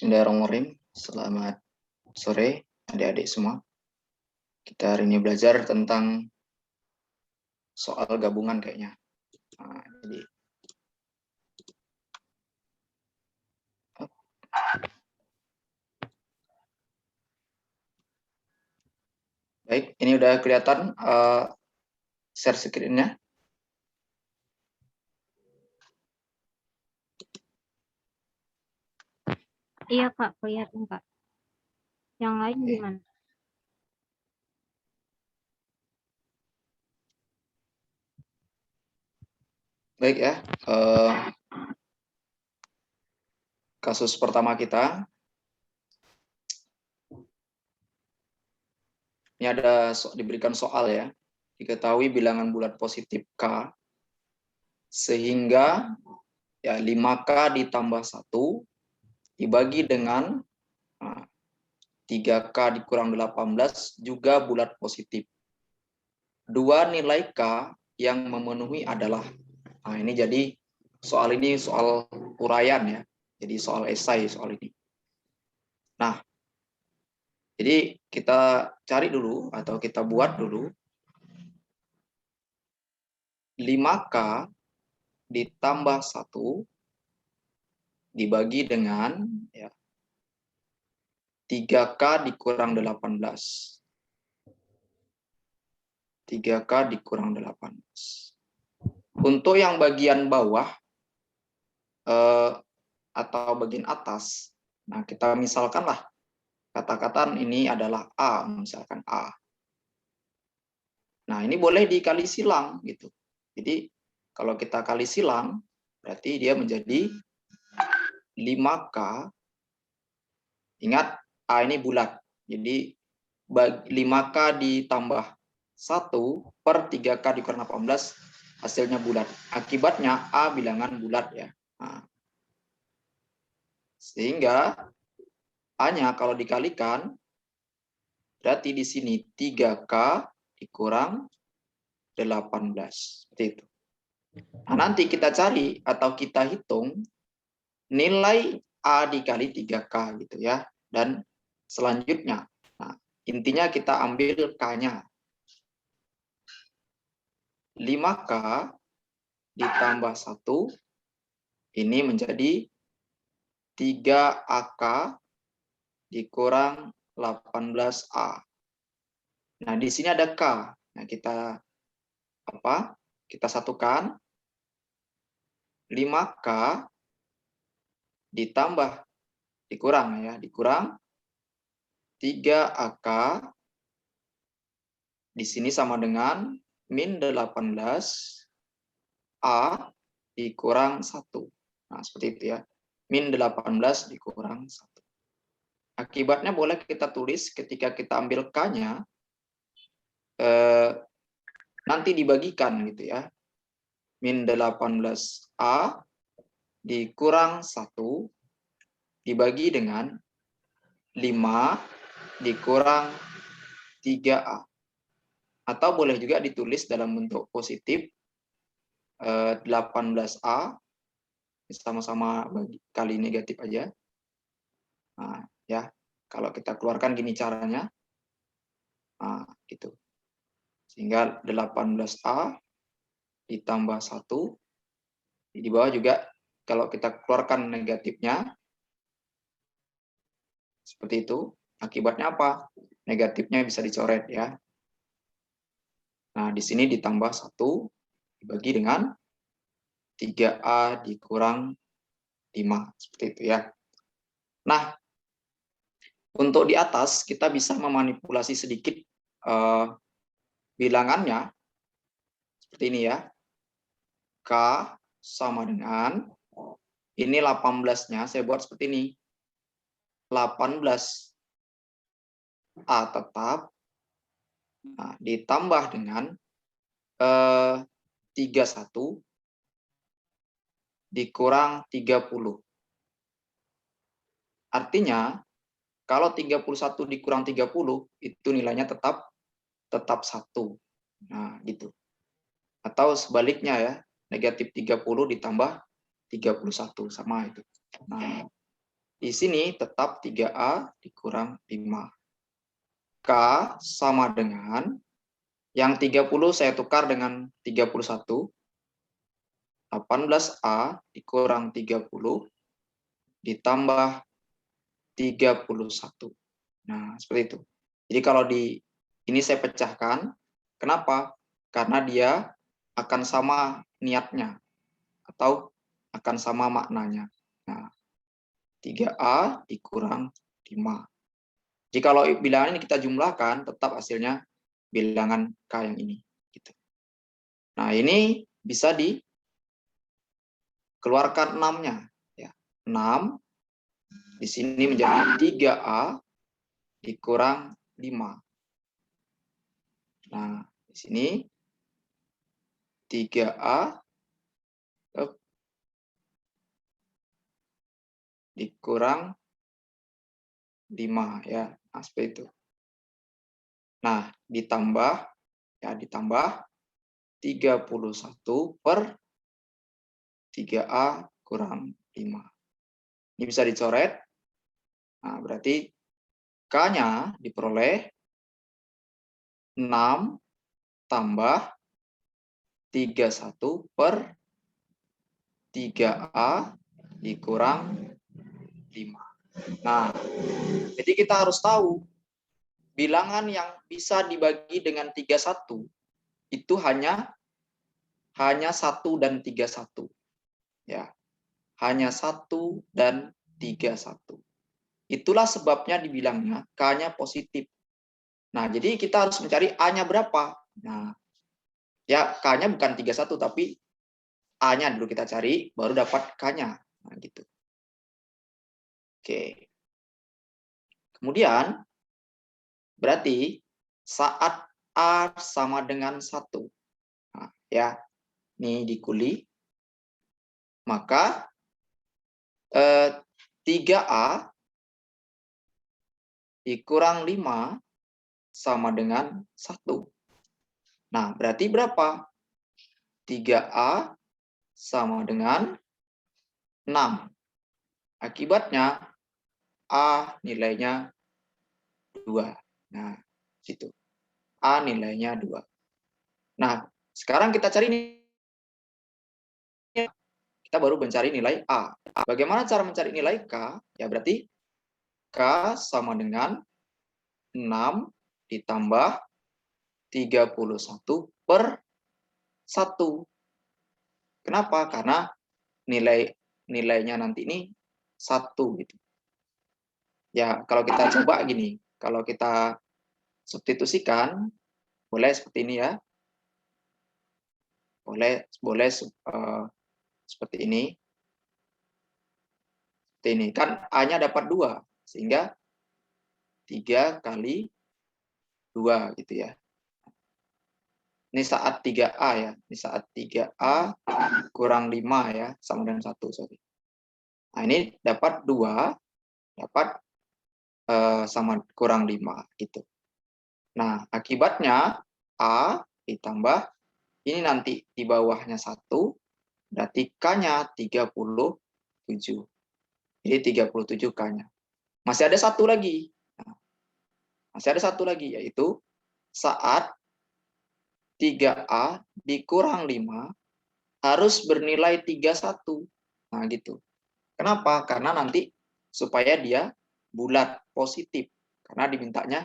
Bismillahirrahmanirrahim. Selamat sore adik-adik semua. Kita hari ini belajar tentang soal gabungan kayaknya. Baik, ini udah kelihatan share screen-nya. Iya Kak, kelihatan Kak. Yang lain gimana? Baik ya, kasus pertama kita. Ini ada diberikan soal ya. Diketahui bilangan bulat positif K sehingga ya 5K ditambah 1 dibagi dengan 3K dikurang 18 juga bulat positif. Dua nilai K yang memenuhi adalah, nah ini jadi soal ini soal uraian ya, jadi soal esai soal ini. Nah, jadi kita cari dulu atau kita buat dulu 5K ditambah 1 dibagi dengan ya, 3K dikurang 18. 3K dikurang 18. Untuk yang bagian bawah atau bagian atas, nah kita misalkanlah kata-kata ini adalah A, misalkan A. Nah ini boleh dikali silang gitu. Jadi kalau kita kali silang berarti dia menjadi 5K. Ingat A ini bulat. Jadi 5K ditambah 1 per 3K dikurang 18 hasilnya bulat. Akibatnya A bilangan bulat ya. Nah, sehingga A-nya kalau dikalikan berarti di sini 3K dikurang 18. Seperti itu. Nah, nanti kita cari atau kita hitung nilai A dikali 3K gitu ya. Dan selanjutnya, nah, intinya kita ambil K-nya. 5K ditambah 1 ini menjadi 3AK dikurang 18A. Nah, di sini ada K. Nah, kita satukan 5K ditambah dikurang 3AK di sini sama dengan min 18A dikurang 1. Nah, seperti itu ya. Min 18 dikurang 1. Akibatnya boleh kita tulis ketika kita ambil K-nya, nanti dibagikan gitu ya. Min 18A dikurang 1 dibagi dengan 5 dikurang 3A. Atau boleh juga ditulis dalam bentuk positif 18A sama-sama kali negatif aja. Nah, ya, kalau kita keluarkan gini caranya. Nah, gitu. Sehingga 18A ditambah 1 di bawah juga kalau kita keluarkan negatifnya seperti itu. Akibatnya apa? Negatifnya bisa dicoret ya. Nah, di sini ditambah 1 dibagi dengan 3A dikurang 5. Seperti itu ya. Nah, untuk di atas kita bisa memanipulasi sedikit bilangannya. Seperti ini ya. K sama dengan, ini 18-nya saya buat seperti ini. 18A tetap, nah, ditambah dengan 31 dikurang 30. Artinya, kalau 31 dikurang 30, itu nilainya tetap 1. Nah, gitu. Atau sebaliknya ya, negatif 30 ditambah 31, sama itu. Nah, Di sini tetap 3A dikurang 5. K sama dengan yang 30 saya tukar dengan 31. 18A dikurang 30 ditambah 31. Nah, seperti itu. Jadi kalau ini saya pecahkan, kenapa? Karena dia akan sama niatnya atau akan sama maknanya. Nah, 3A dikurang 5. Jika kalau bilangan ini kita jumlahkan, tetap hasilnya bilangan K yang ini. Gitu. Nah, ini bisa dikeluarkan 6-nya. Ya. 6 di sini menjadi 3A dikurang 5. Nah, di sini 3A dikurang 5 ya. Nah, seperti itu. Nah, ditambah 31 per 3A kurang 5. Ini bisa dicoret. Nah, berarti K-nya diperoleh 6 tambah 31 per 3A dikurang 5. Nah, jadi kita harus tahu bilangan yang bisa dibagi dengan 31 itu hanya 1 dan 31. Ya. Hanya 1 dan 31. Itulah sebabnya dibilangnya K-nya positif. Nah, jadi kita harus mencari A-nya berapa. Nah, ya K-nya bukan 31 tapi A-nya dulu kita cari baru dapat K-nya. Nah, gitu. Oke. Kemudian berarti saat A sama dengan 1. Nah, ya. Ini dikuli. Maka 3A dikurang 5 sama dengan 1. Nah, berarti berapa? 3A sama dengan 6. Akibatnya A nilainya 2. Nah, situ. A nilainya 2. Nah, sekarang kita cari nih. Kita baru mencari nilai A. Bagaimana cara mencari nilai K? Ya berarti K sama dengan 6 ditambah 31 per 1. Kenapa? Karena nilainya nanti ini 1 gitu. Ya, kalau kita coba gini, kalau kita substitusikan boleh seperti ini ya. Boleh seperti ini. Seperti ini kan A-nya dapat 2 sehingga 3 kali 2 gitu ya. Ini saat 3A ya. Ini saat 3A kurang 5 ya, sama dengan 1, sorry. Nah, ini dapat 2, dapat sama kurang 5 gitu. Nah, akibatnya A ditambah ini nanti di bawahnya 1, berarti K-nya 37. Jadi 37 K-nya. Masih ada satu lagi. Nah, masih ada satu lagi, yaitu saat 3A dikurang 5 harus bernilai 31. Nah, gitu. Kenapa? Karena nanti supaya dia bulat positif. Karena dimintanya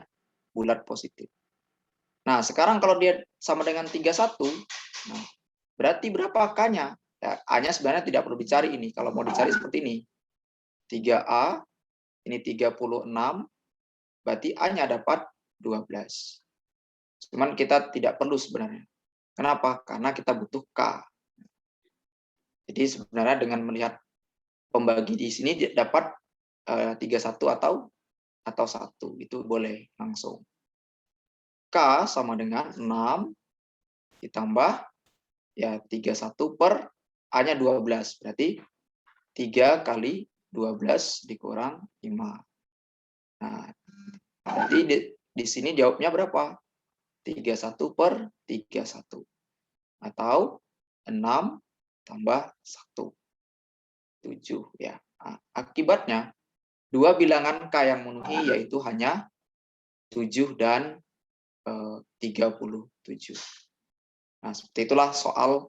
bulat positif. Nah, sekarang kalau dia sama dengan 31, nah, berarti berapa K-nya? Ya, A-nya sebenarnya tidak perlu dicari ini. Kalau mau dicari seperti ini. 3A, ini 36, berarti A-nya dapat 12. Cuman kita tidak perlu sebenarnya. Kenapa? Karena kita butuh K. Jadi sebenarnya dengan melihat pembagi di sini dapat 31 atau 1, itu boleh langsung. K sama dengan 6 ditambah ya 31 per A-nya 12. Berarti 3 kali 12 dikurang 5. Nah, berarti di sini jawabnya berapa? 31 per 31. Atau 6 tambah 1. 7 ya. Nah, akibatnya dua bilangan K yang memenuhi, yaitu hanya 7 dan 37. Nah, seperti itulah soal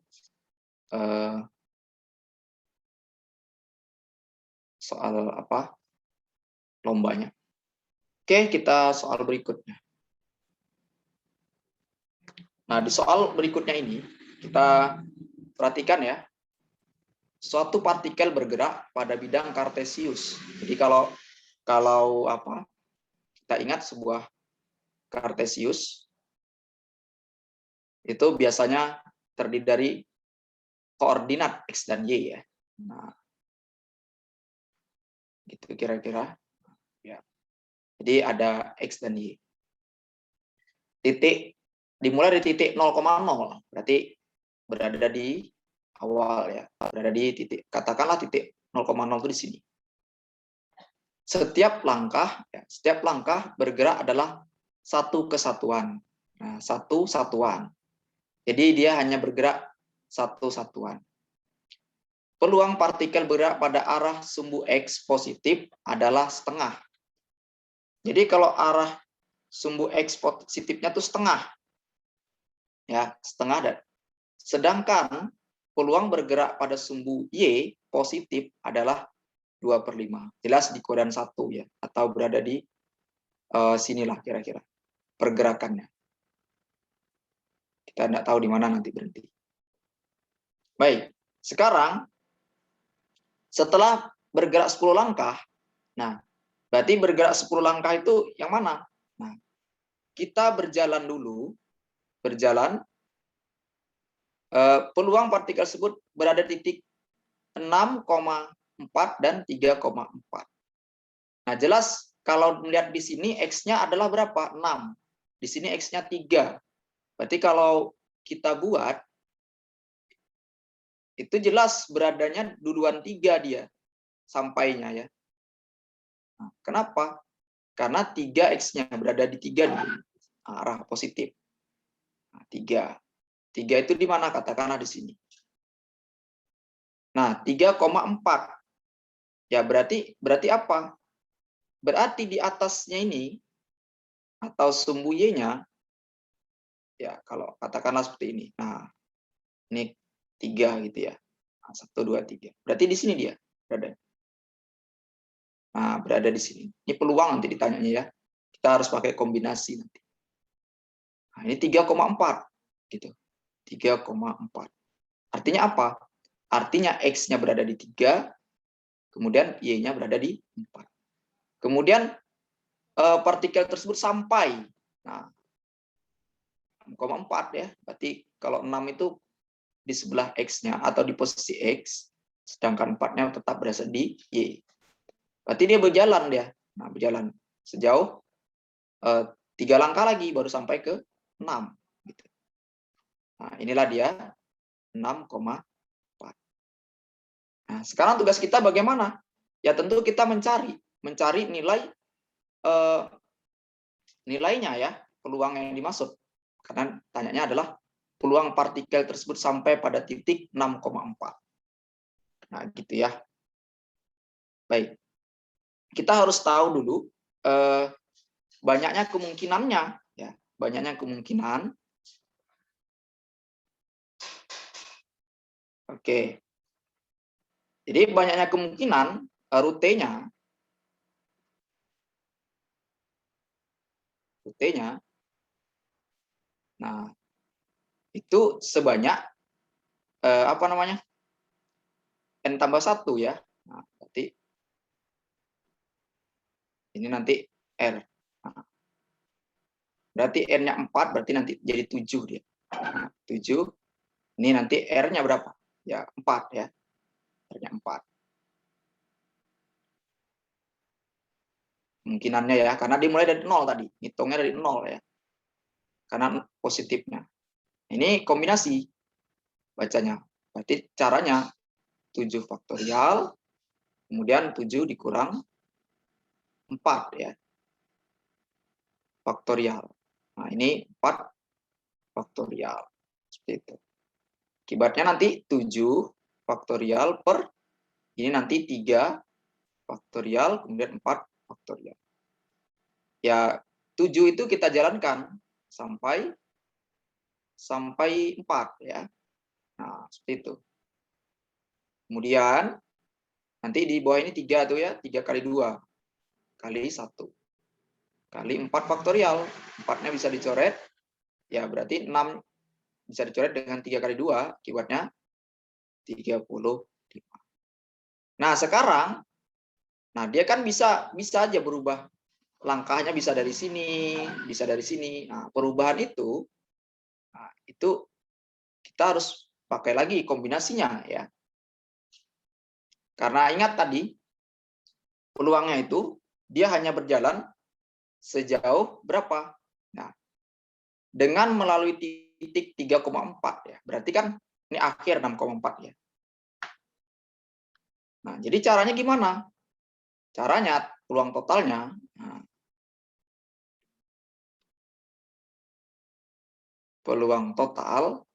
lombanya. Oke, kita soal berikutnya. Nah, di soal berikutnya ini kita perhatikan ya. Suatu partikel bergerak pada bidang kartesius. Jadi kalau kita ingat sebuah kartesius itu biasanya terdiri dari koordinat X dan Y ya. Nah, gitu kira-kira. Ya. Jadi ada X dan Y. Titik dimulai dari titik 0,0, berarti berada di awal ya, berada di titik, katakanlah titik 0,0 itu di sini. Setiap langkah bergerak adalah satu kesatuan. Nah, satu satuan. Jadi dia hanya bergerak satu satuan. Peluang partikel bergerak pada arah sumbu X positif adalah setengah. Jadi kalau arah sumbu X positifnya itu setengah. Ya, setengah. Dan sedangkan peluang bergerak pada sumbu Y positif adalah 2/5. Jelas di kodan 1 ya, atau berada di sinilah kira-kira pergerakannya. Kita tidak tahu di mana nanti berhenti. Baik, sekarang setelah bergerak 10 langkah, nah berarti bergerak 10 langkah itu yang mana? Nah, kita berjalan dulu, peluang partikel tersebut berada di titik 6,4 dan 3,4. Nah, jelas kalau melihat di sini X-nya adalah berapa? 6. Di sini X-nya 3. Berarti kalau kita buat, itu jelas beradanya duluan 3 dia sampainya ya. Nah, kenapa? Karena 3X-nya berada di 3 di arah positif. Nah, 3. 3 itu di mana? Katakanlah di sini. Nah, 3,4. Ya, berarti apa? Berarti di atasnya ini, atau sumbu Y-nya, ya kalau katakanlah seperti ini. Nah, ini 3 gitu ya. Nah, 1, 2, 3. Berarti di sini dia berada. Nah, berada di sini. Ini peluang nanti ditanyanya ya. Kita harus pakai kombinasi nanti. Nah, ini 3,4 gitu. 3,4. Artinya apa? Artinya X-nya berada di 3, kemudian Y-nya berada di 4. Kemudian partikel tersebut sampai. Nah, 6,4 ya. Berarti kalau 6 itu di sebelah X-nya atau di posisi X, sedangkan 4-nya tetap berada di Y. Berarti dia berjalan dia. Nah, berjalan sejauh 3 langkah lagi baru sampai ke 6. Gitu. Nah, inilah dia 6,4. Nah, sekarang tugas kita bagaimana? Ya tentu kita mencari nilainya ya, peluang yang dimaksud. Karena tanyanya adalah peluang partikel tersebut sampai pada titik 6,4. Nah, gitu ya. Baik. Kita harus tahu dulu banyaknya kemungkinannya ya, banyaknya kemungkinan. Oke. Jadi banyaknya kemungkinan rutenya nah itu sebanyak n tambah 1 ya. Nah, berarti ini nanti R. Nah, berarti N-nya 4, berarti nanti jadi 7 dia. Nah, 7. Ini nanti R-nya berapa? Ya, 4 ya. R-nya 4. Kemungkinannya ya, karena dimulai dari 0 tadi. Hitungnya dari 0 ya. Karena positifnya. Ini kombinasi bacanya. Berarti caranya 7 faktorial, kemudian 7 dikurang 4 ya. Faktorial. Nah, ini 4 faktorial. Seperti itu. Akibatnya nanti 7 faktorial per ini nanti 3 faktorial, kemudian 4 faktorial. Ya, 7 itu kita jalankan sampai 4 ya. Nah, seperti itu. Kemudian nanti di bawah ini 3 tuh ya, 3 kali 2 kali 1 kali 4 faktorial. 4-nya bisa dicoret, ya berarti 6 bisa dicoret dengan 3 kali 2, akibatnya 35. Nah, sekarang, nah dia kan bisa aja berubah. Langkahnya bisa dari sini, bisa dari sini. Nah, perubahan itu, nah, itu kita harus pakai lagi kombinasinya ya. Karena ingat tadi, peluangnya itu dia hanya berjalan sejauh berapa? Nah, dengan melalui titik 3,4 ya. Berarti kan ini akhir 6,4 ya. Nah, jadi caranya gimana? Caranya peluang totalnya, nah, peluang total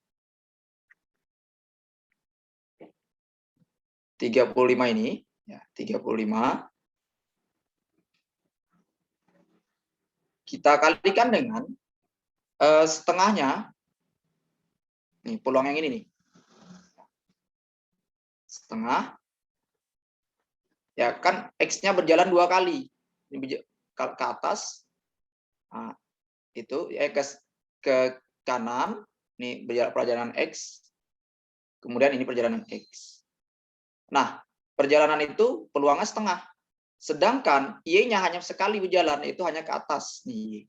35 ini ya, 35 kita kalikan dengan setengahnya. Nih, peluang yang ini nih. Setengah. Ya kan X-nya berjalan 2 kali. Ini ke atas. Nah, itu ya ke kanan. Ini perjalanan X. Kemudian ini perjalanan X. Nah, perjalanan itu peluangnya setengah. Sedangkan Y-nya hanya sekali berjalan, itu hanya ke atas nih.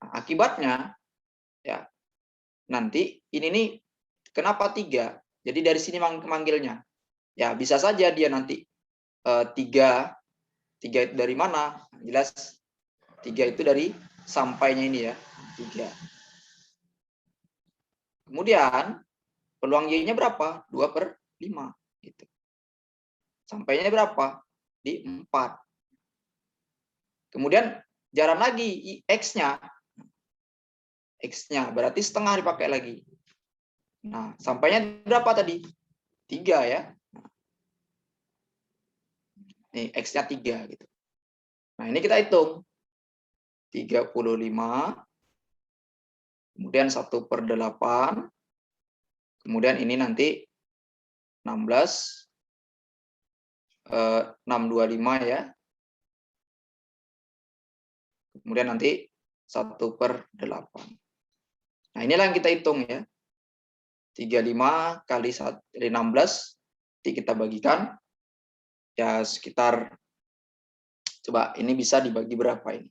Nah, akibatnya ya nanti ini nih kenapa 3? Jadi dari sini manggilnya. Ya bisa saja dia nanti 3 itu dari mana? Jelas 3 itu dari sampainya ini ya. 3. Kemudian peluang Y-nya berapa? 2/5 gitu. Sampainya berapa? Di 4. Kemudian jalan lagi X-nya. X-nya berarti setengah dipakai lagi. Nah, sampainya berapa tadi? 3 ya. Nih, X-nya 3 gitu. Nah, ini kita hitung. 35, kemudian 1/8, kemudian ini nanti 16, 625 ya. Kemudian nanti 1/8. Nah, inilah yang kita hitung ya. 35 kali 16, nanti kita bagikan. Ya sekitar, coba ini bisa dibagi berapa ini?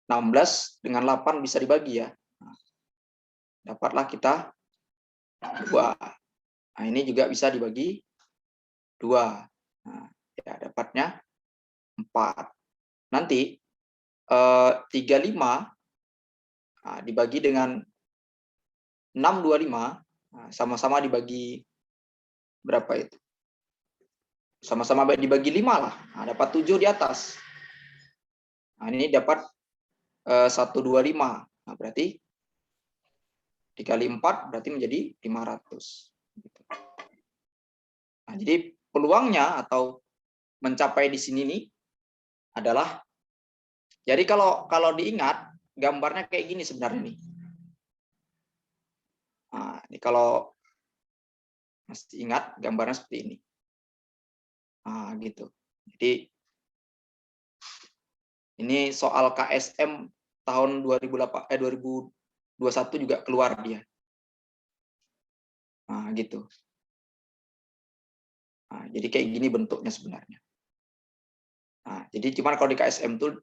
16 dengan 8 bisa dibagi ya. Nah, dapatlah kita 2. Nah, ini juga bisa dibagi 2. Nah, ya dapatnya 4. Nanti 35 dibagi dengan 625, sama-sama dibagi berapa itu? Sama-sama dibagi 5 lah. Nah, dapat 7 di atas. Nah, ini dapat 125. Nah, berarti dikali 4 berarti menjadi 500. Nah, jadi peluangnya atau mencapai di sini nih adalah, jadi kalau diingat gambarnya kayak gini sebenarnya nih. Nah, ini kalau masih ingat gambarnya seperti ini. Nah, gitu. Jadi ini soal KSM tahun 2021 juga keluar dia. Nah, gitu. Nah, jadi kayak gini bentuknya sebenarnya. Nah, jadi cuman kalau di KSM tuh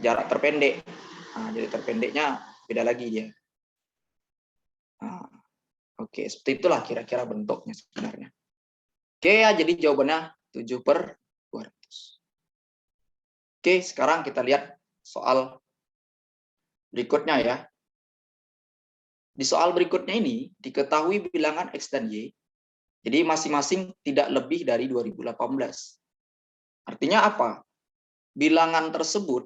jarak terpendek. Nah, jadi terpendeknya beda lagi dia. Nah, oke, seperti itulah kira-kira bentuknya sebenarnya. Oke ya, jadi jawabannya 7/200. Oke, sekarang kita lihat soal berikutnya ya. Di soal berikutnya ini, diketahui bilangan X dan Y, jadi masing-masing tidak lebih dari 2018. Artinya apa? Bilangan tersebut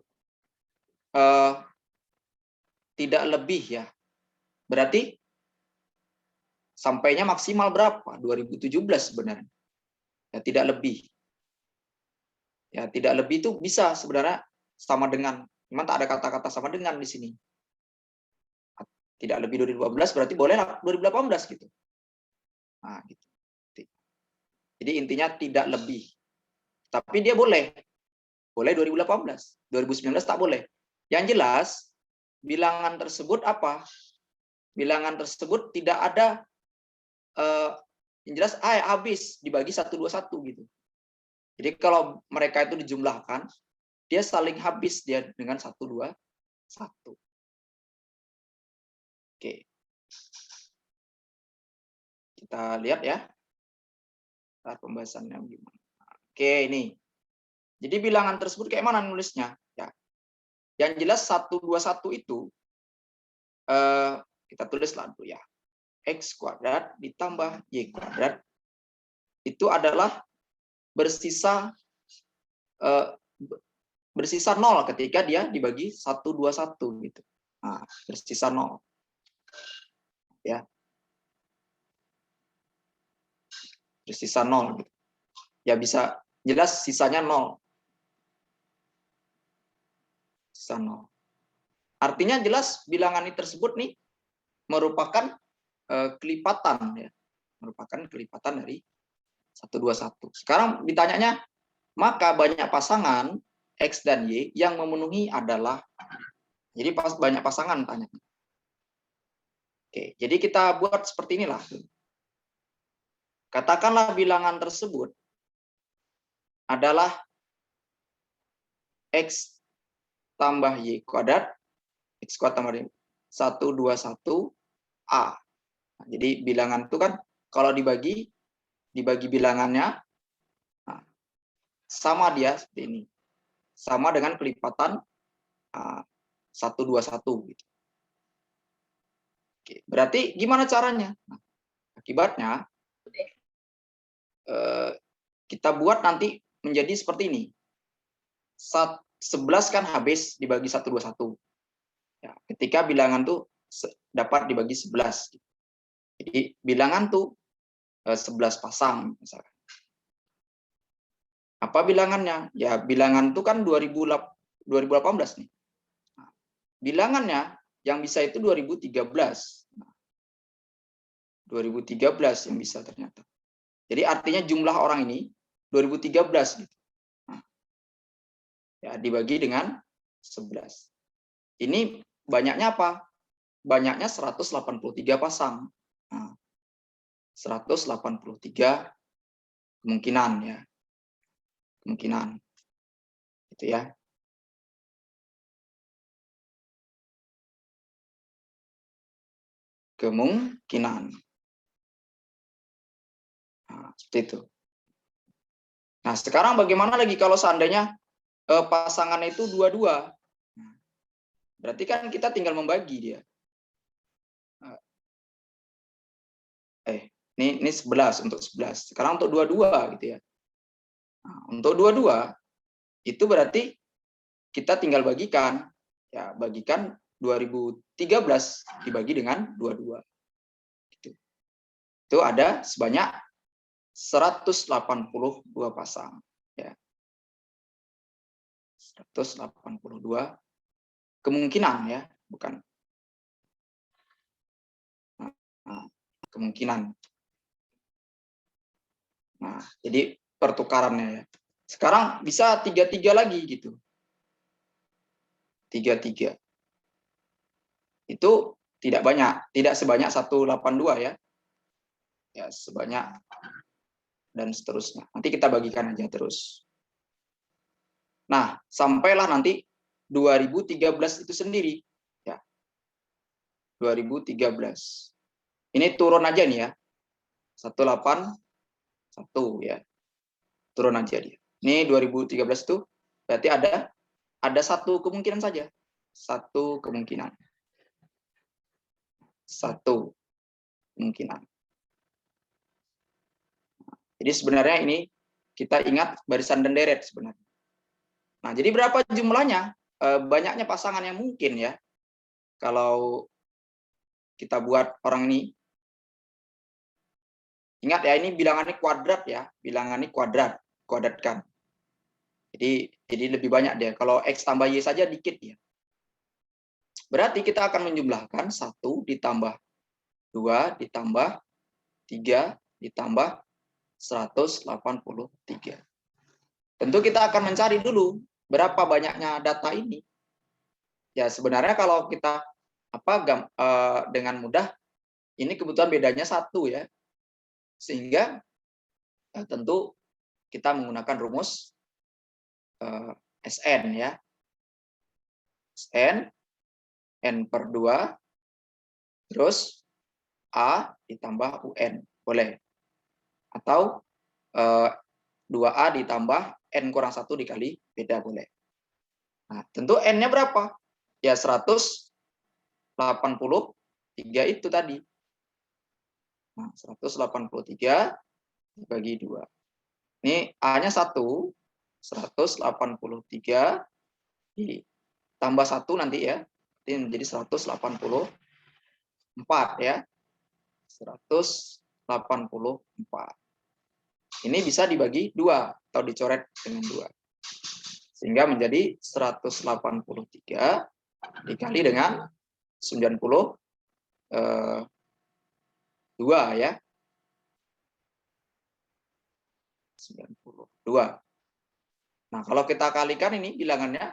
tidak lebih ya. Berarti sampainya maksimal berapa? 2017 sebenarnya. Ya, tidak lebih. Ya, tidak lebih itu bisa sebenarnya sama dengan, memang tak ada kata-kata sama dengan di sini. Tidak lebih 2015 berarti boleh 2018 gitu. Nah, gitu. Jadi intinya tidak lebih. Tapi dia boleh 2018. 2019 tak boleh. Yang jelas bilangan tersebut apa? Bilangan tersebut tidak ada yang jelas habis dibagi 121 gitu. Jadi kalau mereka itu dijumlahkan, dia saling habis dia dengan 121. Oke. Kita lihat ya. Pembahasannya gimana. Oke, ini. Jadi bilangan tersebut kayak mana nulisnya? Ya. Yang jelas 121 itu kita tulislah dulu ya. X kuadrat ditambah Y kuadrat itu adalah bersisa 0 ketika dia dibagi 121 gitu. Nah, bersisa 0. Ya. Bersisa 0 gitu. Ya bisa jelas sisanya 0. Sisa 0. Artinya jelas bilangan ini tersebut nih merupakan kelipatan ya. Merupakan kelipatan dari 121. Sekarang ditanyanya, maka banyak pasangan X dan Y yang memenuhi adalah, jadi banyak pasangan tanya. Oke, jadi kita buat seperti inilah. Katakanlah bilangan tersebut adalah X tambah Y kuadrat, X kuadrat tambah 121A. Nah, jadi bilangan itu kan kalau dibagi bilangannya sama dia seperti ini. Sama dengan kelipatan 121 gitu. Oke, berarti gimana caranya? Nah, akibatnya kita buat nanti menjadi seperti ini. 11 kan habis dibagi 121. Ya, ketika bilangan tuh dapat dibagi 11. Jadi bilangan tuh 11 pasang misalkan. Apa bilangannya? Ya bilangan tuh kan 2018 nih. Nah, bilangannya yang bisa itu 2013. Nah, 2013 yang bisa ternyata. Jadi artinya jumlah orang ini 2013 gitu. Nah, ya dibagi dengan 11. Ini banyaknya apa? Banyaknya 183 pasang. Nah, 183 kemungkinan ya. Kemungkinan. Gitu ya. Kemungkinan. Nah, seperti itu. Nah, sekarang bagaimana lagi kalau seandainya pasangannya itu dua-dua? Berarti kan kita tinggal membagi dia. Ini 11 untuk 11. Sekarang untuk dua-dua gitu ya. Nah, untuk dua-dua itu berarti kita tinggal bagikan. Ya, bagikan 2013 dibagi dengan 22. Gitu. Itu ada sebanyak 182 pasang. Ya. 182 kemungkinan ya, bukan. Nah, kemungkinan. Nah, jadi pertukarannya ya. Sekarang bisa 33 lagi gitu. 33. Itu tidak banyak, tidak sebanyak 182 ya. Ya, sebanyak dan seterusnya. Nanti kita bagikan aja terus. Nah, sampailah nanti 2013 itu sendiri ya. 2013. Ini turun aja nih ya. 181 ya. Turun aja dia. Ini 2013 itu berarti ada satu kemungkinan saja. Satu kemungkinan. Satu kemungkinan. Jadi sebenarnya ini kita ingat barisan dan deret sebenarnya. Nah, jadi berapa jumlahnya? Banyaknya pasangan yang mungkin ya. Kalau kita buat orang ini. Ingat ya, ini bilangannya kuadrat ya. Bilangannya kuadrat. Kuadratkan. Jadi lebih banyak dia. Kalau X tambah Y saja dikit ya. Berarti kita akan menjumlahkan 1 ditambah 2 ditambah 3 ditambah 183. Tentu kita akan mencari dulu berapa banyaknya data ini. Ya sebenarnya kalau kita dengan mudah ini kebetulan bedanya 1 ya. Sehingga tentu kita menggunakan rumus SN ya. SN N per 2 terus A ditambah UN. Boleh. Atau 2A ditambah N kurang 1 dikali beda boleh. Nah, tentu N-nya berapa? Ya 183 itu tadi. Nah, 183 dibagi 2. Ini A-nya 1, 183 ditambah 1 nanti ya. Ini menjadi 184 ya. 184. Ini bisa dibagi 2 atau dicoret dengan 2. Sehingga menjadi 183 dikali dengan 92 ya. 92. Nah, kalau kita kalikan ini bilangannya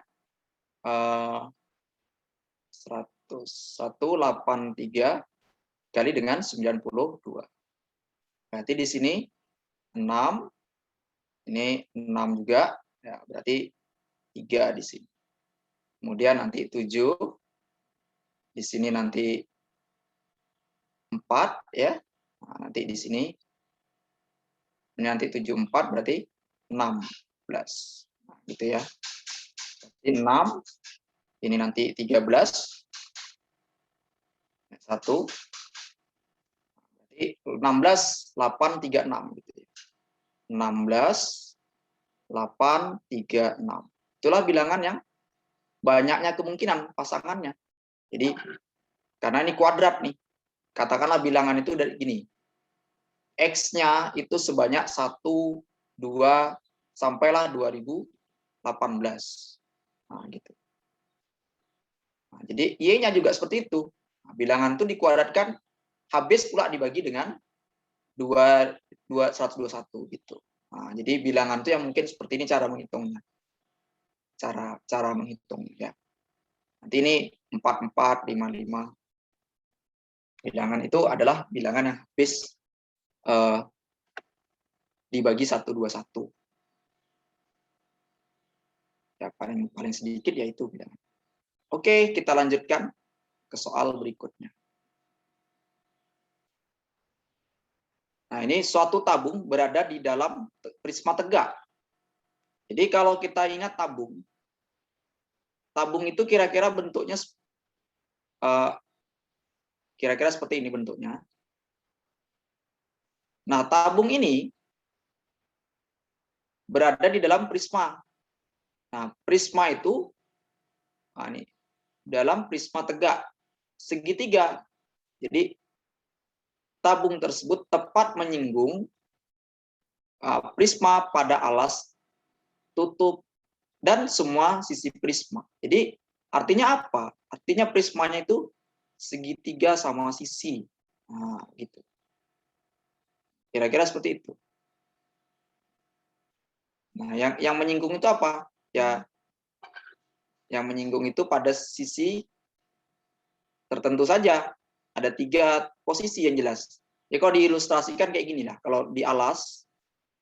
183 kali dengan 92. Berarti di sini 6, ini 6 juga, ya, berarti 3 di sini. Kemudian nanti 7, di sini nanti 4 ya. Nah, nanti di sini ini nanti 74 berarti 16. Nah, gitu ya. Berarti 6, ini nanti 13. 1 berarti 16 8 36 gitu ya. 16 8 36. Itulah bilangan yang banyaknya kemungkinan pasangannya. Jadi karena ini kuadrat nih. Katakanlah bilangan itu dari gini. X-nya itu sebanyak 1 2 sampailah 2018. Nah, gitu. Nah, jadi Y-nya juga seperti itu. Nah, bilangan itu dikuadratkan habis pula dibagi dengan 121 gitu. Nah, jadi bilangan itu yang mungkin seperti ini cara menghitungnya. Cara menghitung ya. Nanti ini 44 55. Bilangan itu adalah bilangan yang habis dibagi 121. Ya, paling sedikit yaitu bilangan. Oke, kita lanjutkan ke soal berikutnya. Nah, ini suatu tabung berada di dalam prisma tegak. Jadi kalau kita ingat tabung itu kira-kira bentuknya kira-kira seperti ini bentuknya. Nah, tabung ini berada di dalam prisma. Nah, prisma itu ini dalam prisma tegak segitiga. Jadi tabung tersebut tepat menyinggung prisma pada alas, tutup, dan semua sisi prisma. Jadi artinya apa? Artinya prismanya itu segitiga sama sisi. Nah, gitu. Kira-kira seperti itu. Nah, yang menyinggung itu apa? Ya, yang menyinggung itu pada sisi tertentu saja. Ada 3 posisi yang jelas. Ya kalau diilustrasikan kayak gini lah. Kalau di alas,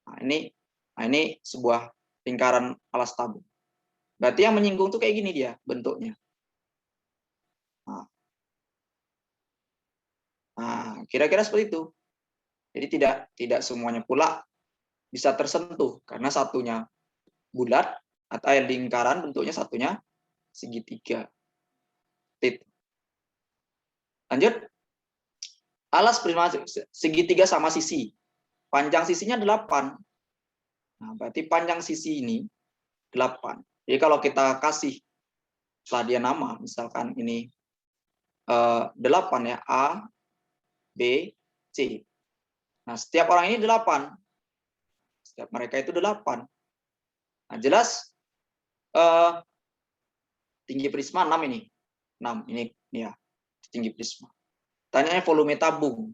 nah ini sebuah lingkaran alas tabung. Berarti yang menyinggung tuh kayak gini dia bentuknya. Nah, kira-kira seperti itu. Jadi tidak semuanya pula bisa tersentuh karena satunya bulat atau lingkaran bentuknya, satunya segitiga. Lanjut. Alas prisma segitiga sama sisi. Panjang sisinya 8. Nah, berarti panjang sisi ini 8. Jadi kalau kita kasih setelah dia nama, misalkan ini 8 ya, A, B, C. Nah, setiap orang ini 8. Setiap mereka itu 8. Nah, jelas tinggi prisma 6 ini. 6 ini ya, tinggi prisma. Tanyanya volume tabung.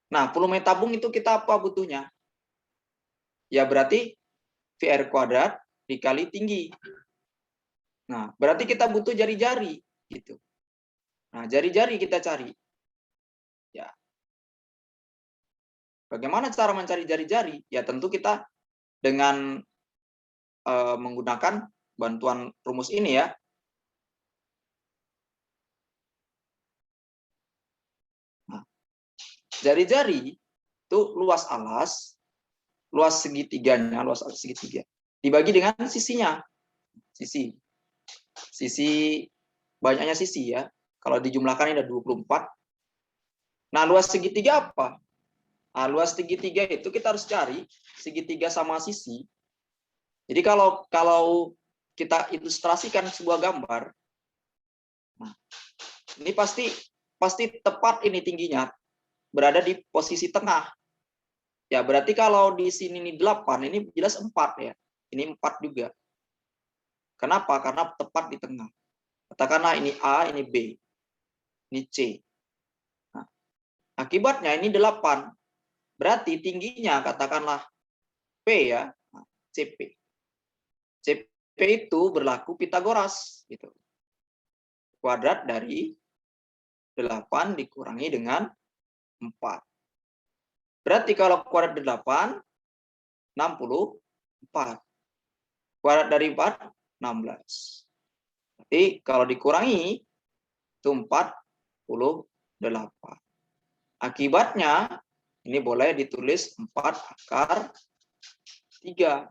Nah, volume tabung itu kita apa butuhnya? Ya berarti VR kuadrat dikali tinggi. Nah, berarti kita butuh jari-jari gitu. Nah, jari-jari kita cari. Ya. Bagaimana cara mencari jari-jari? Ya tentu kita dengan menggunakan bantuan rumus ini ya. Nah, jari-jari itu luas alas, luas segitiganya, luas alas segitiga dibagi dengan sisinya. Sisi banyaknya sisi ya. Kalau dijumlahkan ini ada 24. Nah, luas segitiga apa? Nah, luas segitiga itu kita harus cari segitiga sama sisi. Jadi kalau kita ilustrasikan sebuah gambar, nah, ini pasti tepat ini tingginya berada di posisi tengah. Ya, berarti kalau di sini ini 8, ini jelas 4 ya. Ini 4 juga. Kenapa? Karena tepat di tengah. Katakanlah ini A, ini B, ini C. Nah, akibatnya ini 8. Berarti tingginya katakanlah P ya, CP. CP itu berlaku Pitagoras gitu. Kuadrat dari 8 dikurangi dengan 4. Berarti kalau kuadrat 8 64. Kuadrat dari 4 16. Berarti kalau dikurangi itu 48. Akibatnya ini boleh ditulis 4 akar 3.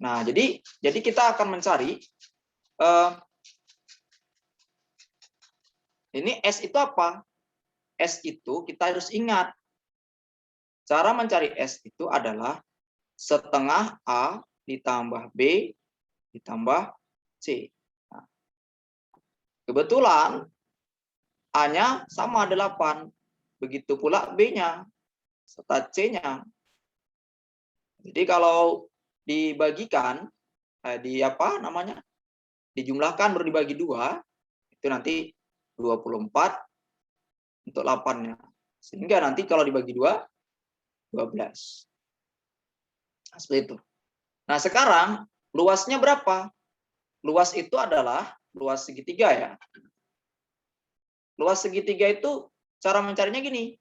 Nah, jadi kita akan mencari ini S itu apa? S itu kita harus ingat. Cara mencari S itu adalah setengah A ditambah B ditambah C. Nah, kebetulan A-nya sama 8. Begitu pula B-nya serta C-nya. Jadi kalau dibagikan dijumlahkan baru dibagi 2, itu nanti 24 untuk 8-nya. Sehingga nanti kalau dibagi 2 12. Nah, seperti itu. Nah, sekarang luasnya berapa? Luas itu adalah luas segitiga ya. Luas segitiga itu cara mencarinya gini.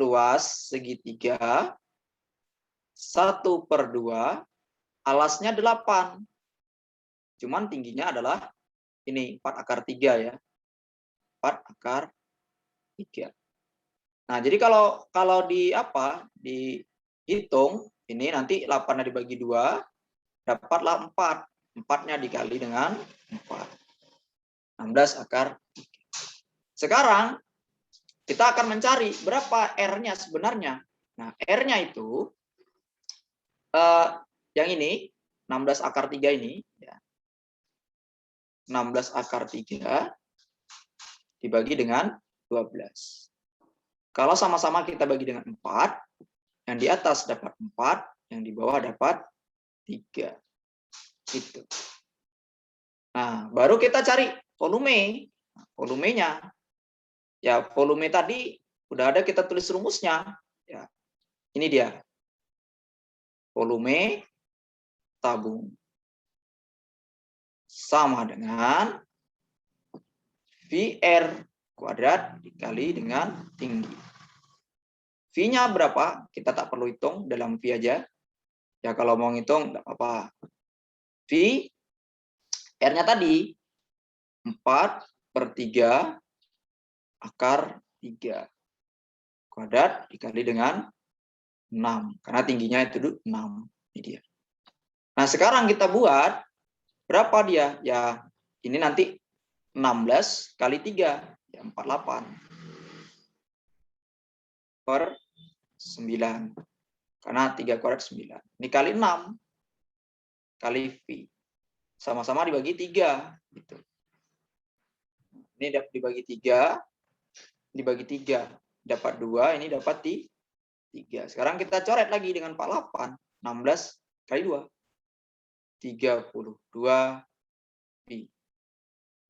Luas segitiga 1/2, alasnya 8. Cuman tingginya adalah ini 4 akar 3 ya. 4 akar 3. Nah, jadi kalau dihitung ini nanti 8-nya dibagi 2 dapatlah 4. 4-nya dikali dengan 4. 16 akar 3. Sekarang kita akan mencari berapa R-nya sebenarnya. Nah, R-nya itu yang ini 16 akar 3 ini ya. 16 akar 3 dibagi dengan 12. Kalau sama-sama kita bagi dengan 4, yang di atas dapat 4, yang di bawah dapat 3. Gitu. Nah, baru kita cari volume. Volumenya. Ya, volume tadi udah ada, kita tulis rumusnya. Ya. Ini dia. Volume tabung sama dengan VR kuadrat dikali dengan tinggi. V-nya berapa? Kita tak perlu hitung, dalam V aja. Ya kalau mau ngitung enggak apa-apa. V R-nya tadi 4/3 akar 3 kuadrat dikali dengan 6. Karena tingginya itu 6. Ini dia. Nah, sekarang kita buat berapa dia? Ya, ini nanti 16 kali 3. Ya, 48. Per 9. Karena 3 kuadrat 9. Ini kali 6. Kali V. Sama-sama dibagi 3. Gitu. Ini dibagi 3. Dibagi 3. Dapat 2. Ini dapat 3. Sekarang kita coret lagi dengan 48. 16 kali 2. 32 pi.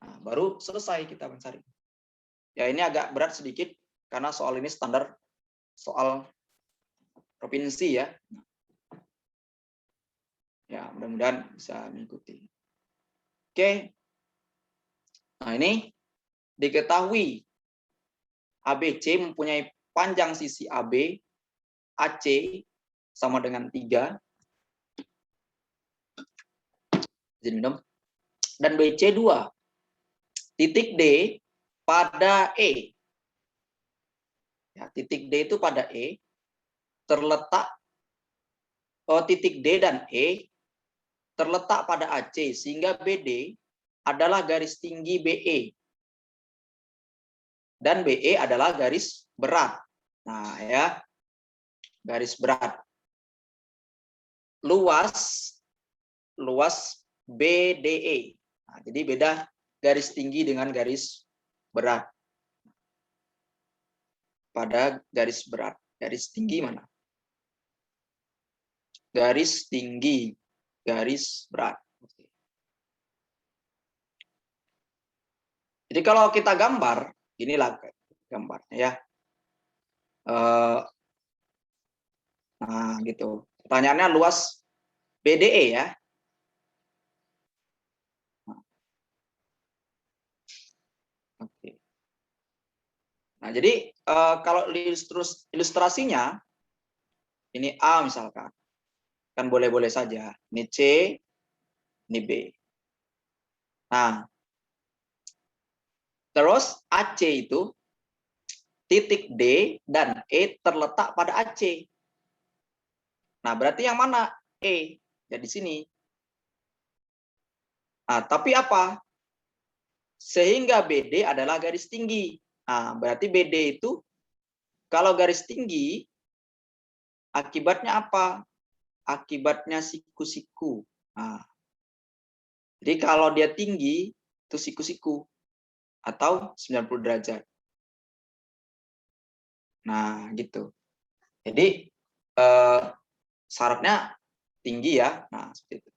Nah, baru selesai kita mencari. Ya ini agak berat sedikit karena soal ini standar soal provinsi ya. Ya, mudah-mudahan bisa mengikuti. Oke. Nah, ini diketahui ABC mempunyai panjang sisi AB AC sama dengan 3. Izin minum. Dan BC 2. Titik D pada E. Ya, titik D itu pada E terletak titik D dan E terletak pada AC sehingga BD adalah garis tinggi BE. Dan BE adalah garis berat. Nah, ya. Garis berat. Luas BDE. Nah, jadi beda garis tinggi dengan garis berat. Pada garis berat. Garis tinggi mana? Garis tinggi, garis berat. Jadi kalau kita gambar, inilah gambarnya ya. Nah, gitu. Pertanyaannya luas BDE ya. Oke. Nah, jadi kalau ilustrasinya ini A misalkan. Kan boleh-boleh saja. Ini C, ini B. Nah, terus AC itu titik D dan E terletak pada AC. Nah, berarti yang mana? E. Jadi sini. Nah, tapi apa? Sehingga BD adalah garis tinggi. Nah, berarti BD itu kalau garis tinggi akibatnya apa? Akibatnya siku-siku. Nah, jadi kalau dia tinggi itu siku-siku atau 90 derajat. Nah, gitu. Jadi syaratnya tinggi ya. Nah, seperti itu.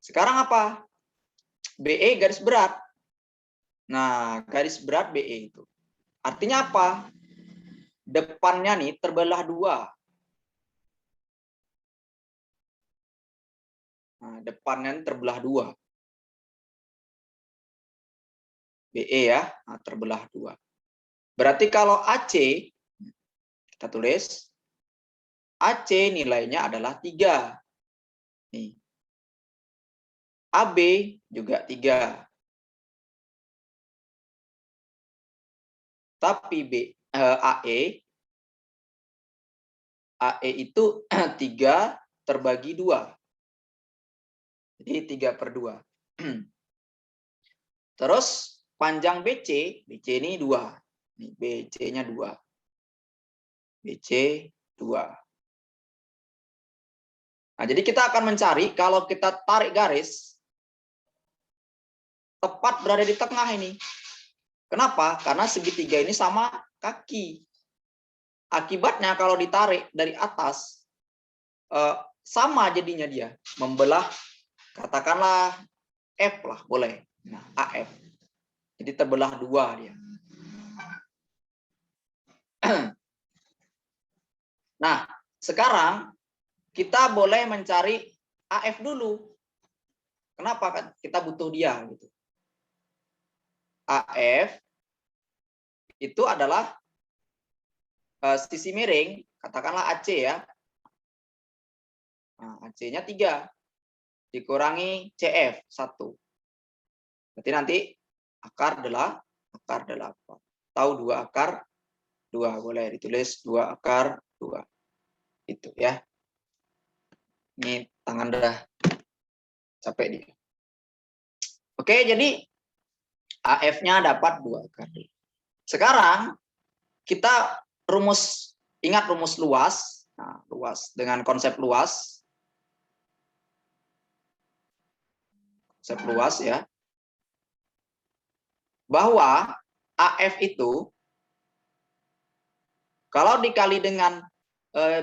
Sekarang apa? BE garis berat. Nah, garis berat BE itu. Artinya apa? Depannya nih terbelah 2. Nah, depannya terbelah 2. BE ya, nah, terbelah 2. Berarti kalau AC, kita tulis, AC nilainya adalah 3. Nih. AB juga 3. Tapi AE itu 3 terbagi 2. Jadi 3/2. Terus panjang BC ini 2. Nih, BC-nya 2. BC 2. Nah, jadi kita akan mencari kalau kita tarik garis tepat berada di tengah ini. Kenapa? Karena segitiga ini sama kaki. Akibatnya kalau ditarik dari atas sama jadinya dia membelah, katakanlah F lah boleh. Nah, AF. Jadi terbelah 2 dia. Nah, sekarang kita boleh mencari AF dulu. Kenapa kan? Kita butuh dia gitu. AF itu adalah sisi miring, katakanlah AC ya. Nah, AC-nya 3 dikurangi CF 1. Berarti nanti akar 8. Tahu 2 akar 2, boleh ditulis 2 akar 2. Itu ya. Ini tangan dah capek dia. Oke, jadi AF-nya dapat 2 akar 2. Sekarang kita ingat rumus luas. Nah, luas dengan konsep luas. Konsep luas ya. Bahwa AF itu kalau dikali dengan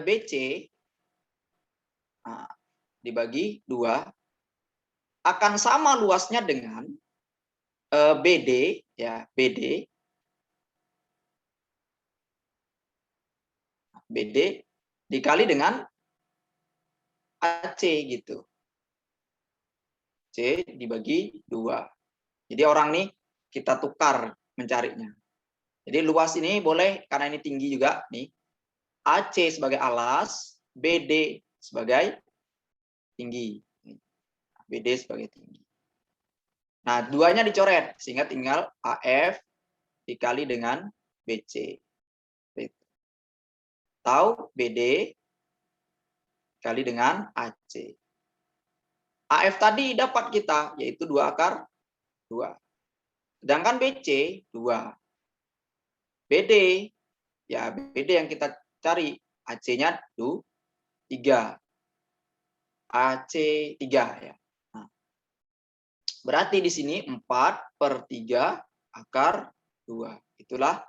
BC nah, dibagi 2 akan sama luasnya dengan BD, ya, BD dikali dengan AC gitu. C dibagi 2. Jadi orang nih kita tukar mencarinya. Jadi luas ini boleh karena ini tinggi juga nih. AC sebagai alas, BD sebagai tinggi. BD sebagai tinggi. Nah, duanya dicoret sehingga tinggal AF dikali dengan BC. Tahu BD kali dengan AC. AF tadi dapat kita, yaitu 2 akar 2. Sedangkan BC 2. BD, ya BD yang kita cari. AC-nya 3. AC 3 ya. Nah, berarti di sini 4/3 akar 2. Itulah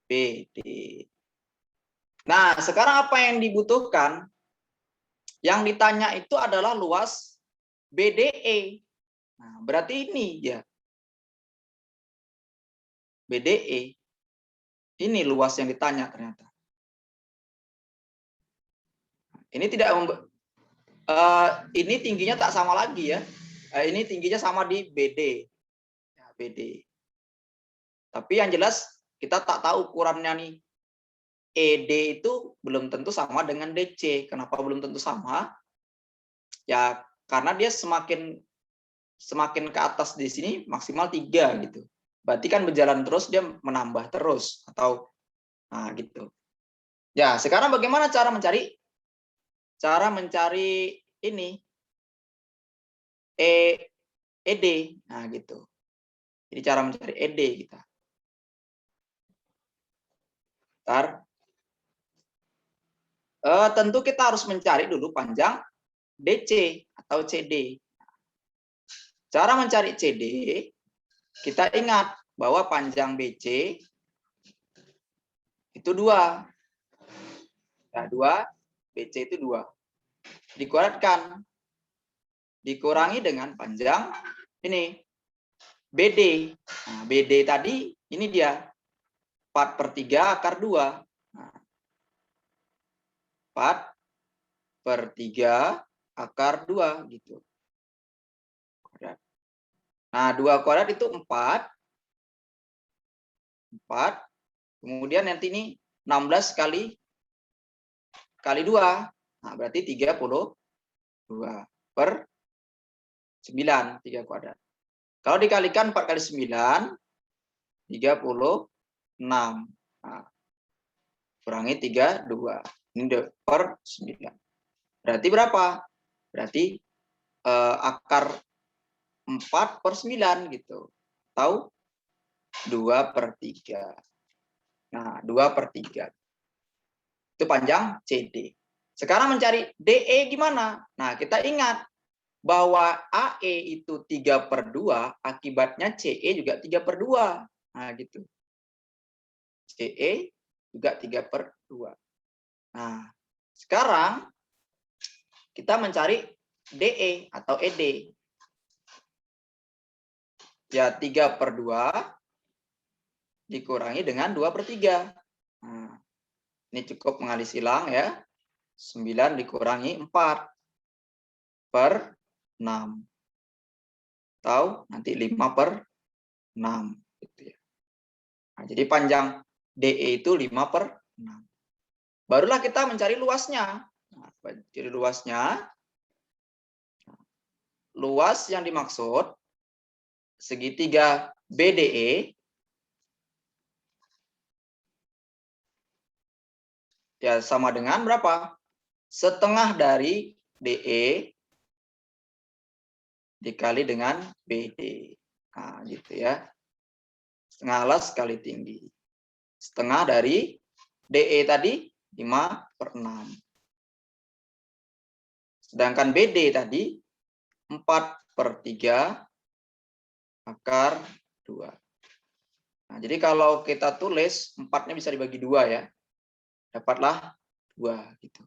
BD. Nah, sekarang apa yang dibutuhkan? Yang ditanya itu adalah luas BDE. Nah, berarti ini ya. BDE. Ini luas yang ditanya ternyata. Ini tidak ini tingginya tak sama lagi ya. Ini tingginya sama di BD. Ya, BD. Tapi yang jelas kita tak tahu ukurannya nih. ED itu belum tentu sama dengan DC. Kenapa belum tentu sama? Ya karena dia semakin ke atas di sini maksimal 3 gitu. Berarti kan berjalan terus dia menambah terus atau nah gitu. Ya, sekarang bagaimana cara mencari? Cara mencari ini ED. Nah, gitu. Jadi cara mencari ED kita. Bentar. Tentu kita harus mencari dulu panjang DC atau CD. Cara mencari CD, kita ingat bahwa panjang BC itu 2. Nah, 2, BC itu 2. Dikuadratkan. Dikurangi dengan panjang ini. BD. Nah, BD tadi, ini dia. 4/3 akar 2. Nah, 4/3 akar 2 gitu. Nah, 2 kuadrat itu 4. 4. Kemudian nanti ini 16 kali 2. Nah, berarti 32 per 9, 3 kuadrat. Kalau dikalikan 4 kali 9, 36. Nah, kurangi 32. Ini per 9. Berarti berapa? Berarti akar 4/9 gitu. Tahu? 2/3. Nah, 2/3. Itu panjang CD. Sekarang mencari DE gimana? Nah, kita ingat bahwa AE itu 3/2, akibatnya CE juga 3/2. Nah, gitu. CE juga 3/2. Nah, sekarang kita mencari DE atau ED. Ya, 3/2 dikurangi dengan 2/3. Nah, ini cukup mengalih silang ya. 9 dikurangi 4/6. Tahu? Nanti 5/6. Gitu ya. Nah, jadi panjang DE itu 5/6. Barulah kita mencari luasnya. Nah, cari luasnya. Luas yang dimaksud segitiga BDE ya sama dengan berapa? Setengah dari DE dikali dengan BD. Nah, gitu ya. Setengah alas kali tinggi. Setengah dari DE tadi 5/6. Sedangkan BD tadi 4/3 akar 2. Nah, jadi kalau kita tulis 4-nya bisa dibagi 2 ya. Dapatlah 2 gitu.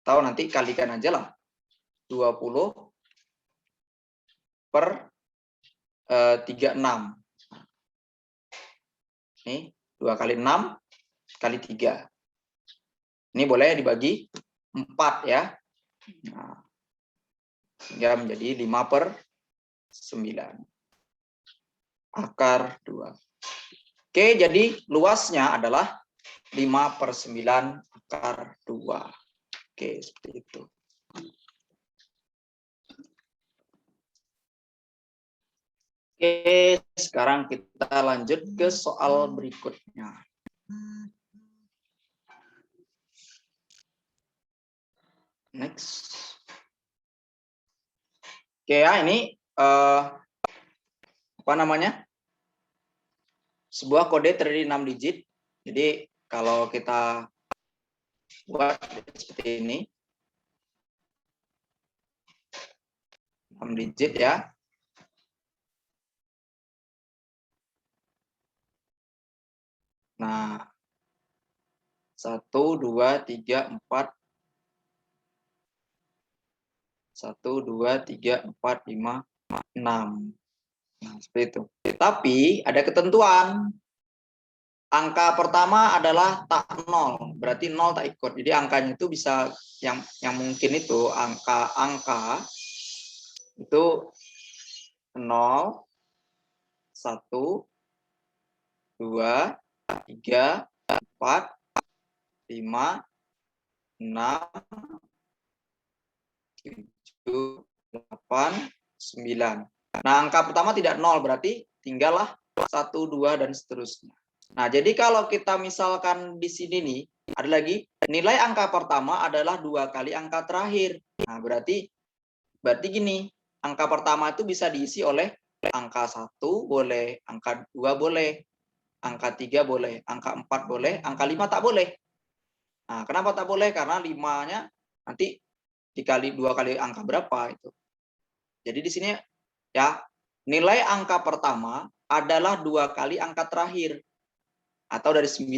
Tahu nanti kalikan aja lah. 20 per 36. Ini 2 kali 6 kali 3. Ini boleh dibagi 4 ya. Nah, sehingga menjadi 5 per 9. Akar 2. Oke, jadi luasnya adalah 5 per 9 akar 2. Oke, seperti itu. Oke, sekarang kita lanjut ke soal berikutnya. Next. Oke ya, ini apa namanya? Sebuah kode terdiri 6 digit. Jadi kalau kita buat seperti ini, 6 digit ya. Nah, 1, 2, 3, 4. 1, 2, 3, 4, 5, 6. Nah, seperti itu. Tapi ada ketentuan. Angka pertama adalah tak 0, berarti 0 tak ikut. Jadi angkanya itu bisa yang mungkin itu angka itu 0, 1, 2, 3, 4, 5, 6, 7, 8, 9. Nah, angka pertama tidak 0, berarti tinggallah 1, 2, dan seterusnya. Nah, jadi kalau kita misalkan di sini nih, ada lagi, nilai angka pertama adalah 2 kali angka terakhir. Nah, berarti gini, angka pertama itu bisa diisi oleh angka 1 boleh, angka 2 boleh, angka 3 boleh, angka 4 boleh, angka 5 tak boleh. Nah, kenapa tak boleh? Karena 5-nya nanti dikali 2 kali angka berapa itu. Jadi di sini ya, nilai angka pertama adalah 2 kali angka terakhir. Atau dari 9.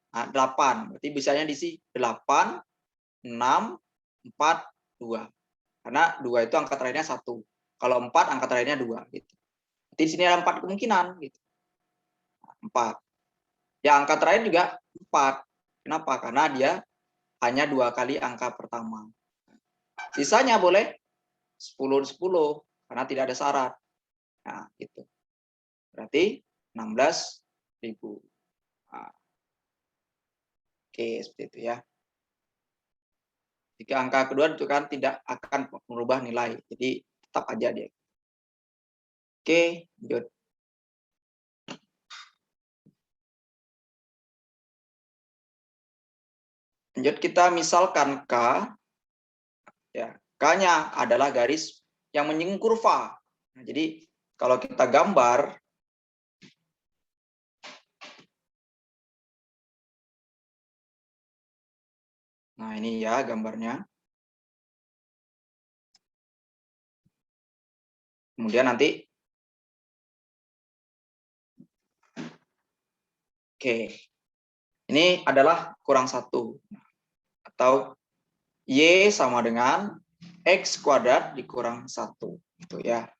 Nah, 8. Berarti bisanya diisi 8, 6, 4, 2. Karena 2 itu angka terakhirnya 1. Kalau 4 angka terakhirnya 2 gitu. Jadi di sini ada 4 kemungkinan gitu. 4. Ya, angka terakhir juga 4. Kenapa? Karena dia hanya 2 kali angka pertama. Sisanya boleh 10 karena tidak ada syarat. Nah, gitu. Berarti 16.000. Nah, oke, seperti itu ya. Jika angka kedua itu kan tidak akan merubah nilai. Jadi tetap aja dia. Oke, lanjut. Lanjut kita misalkan K. Ya, K-nya adalah garis yang menyinggung kurva. Nah, jadi kalau kita gambar, nah ini ya gambarnya. Kemudian nanti, oke, ini adalah kurang 1. Atau Y sama dengan X kuadrat dikurang 1. Gitu ya.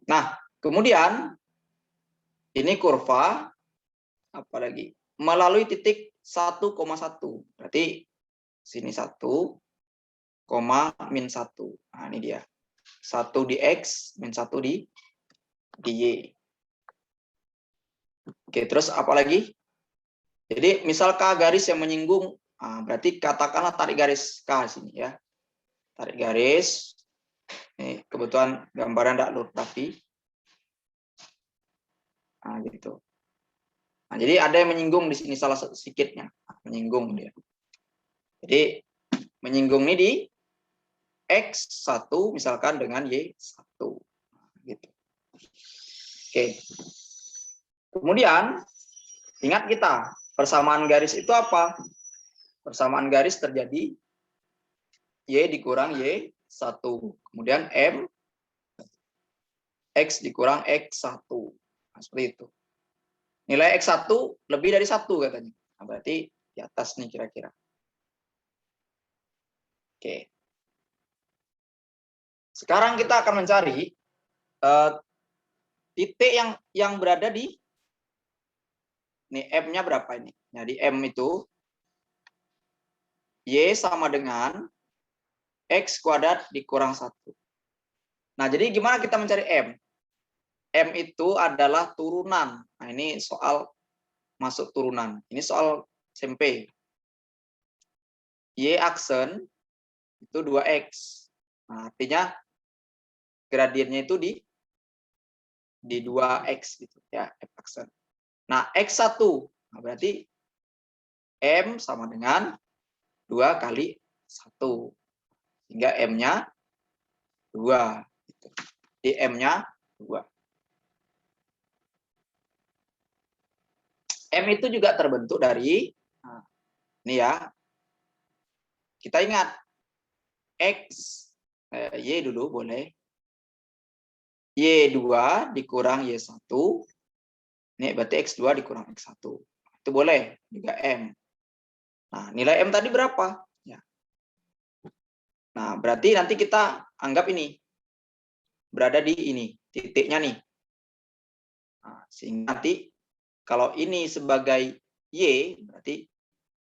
Nah, kemudian ini kurva, apalagi melalui titik 1,1. Berarti sini 1, min 1. Nah, ini dia. 1 di X, min 1 di Y. Oke, terus apa lagi? Jadi misal K garis yang menyinggung, berarti katakanlah tarik garis K sini ya. Tarik garis. Ini kebetulan gambaran tidak lurus tapi. Nah, gitu. Nah, jadi ada yang menyinggung di sini salah satu sedikitnya. Menyinggung dia. Jadi menyinggung ini di X1 misalkan dengan Y1. Gitu. Oke. Kemudian ingat kita, persamaan garis itu apa? Persamaan garis terjadi Y dikurang Y1. Kemudian M X dikurang X1. Nah, seperti itu. Nilai X1 lebih dari 1 katanya. Nah, berarti di atas nih kira-kira. Oke. Sekarang kita akan mencari titik yang berada di ini M-nya berapa ini? Jadi M itu Y sama dengan X kuadrat dikurang 1. Nah, jadi gimana kita mencari M? M itu adalah turunan. Nah, ini soal masuk turunan. Ini soal SMP. Y aksen itu 2X. Nah, artinya gradiennya itu di 2X gitu ya, F aksen. Nah, X1. Nah, berarti M sama dengan 2 kali 1. Sehingga M-nya 2. Gitu. Di M-nya 2. M itu juga terbentuk dari, nah, ini ya, kita ingat, X, Y dulu boleh, Y2 dikurang Y1, ini berarti X2 dikurang X1. Itu boleh, juga M. Nah, nilai M tadi berapa? Ya. Nah, berarti nanti kita anggap ini, berada di ini, titiknya nih. Nah, sehingga nanti, kalau ini sebagai Y, berarti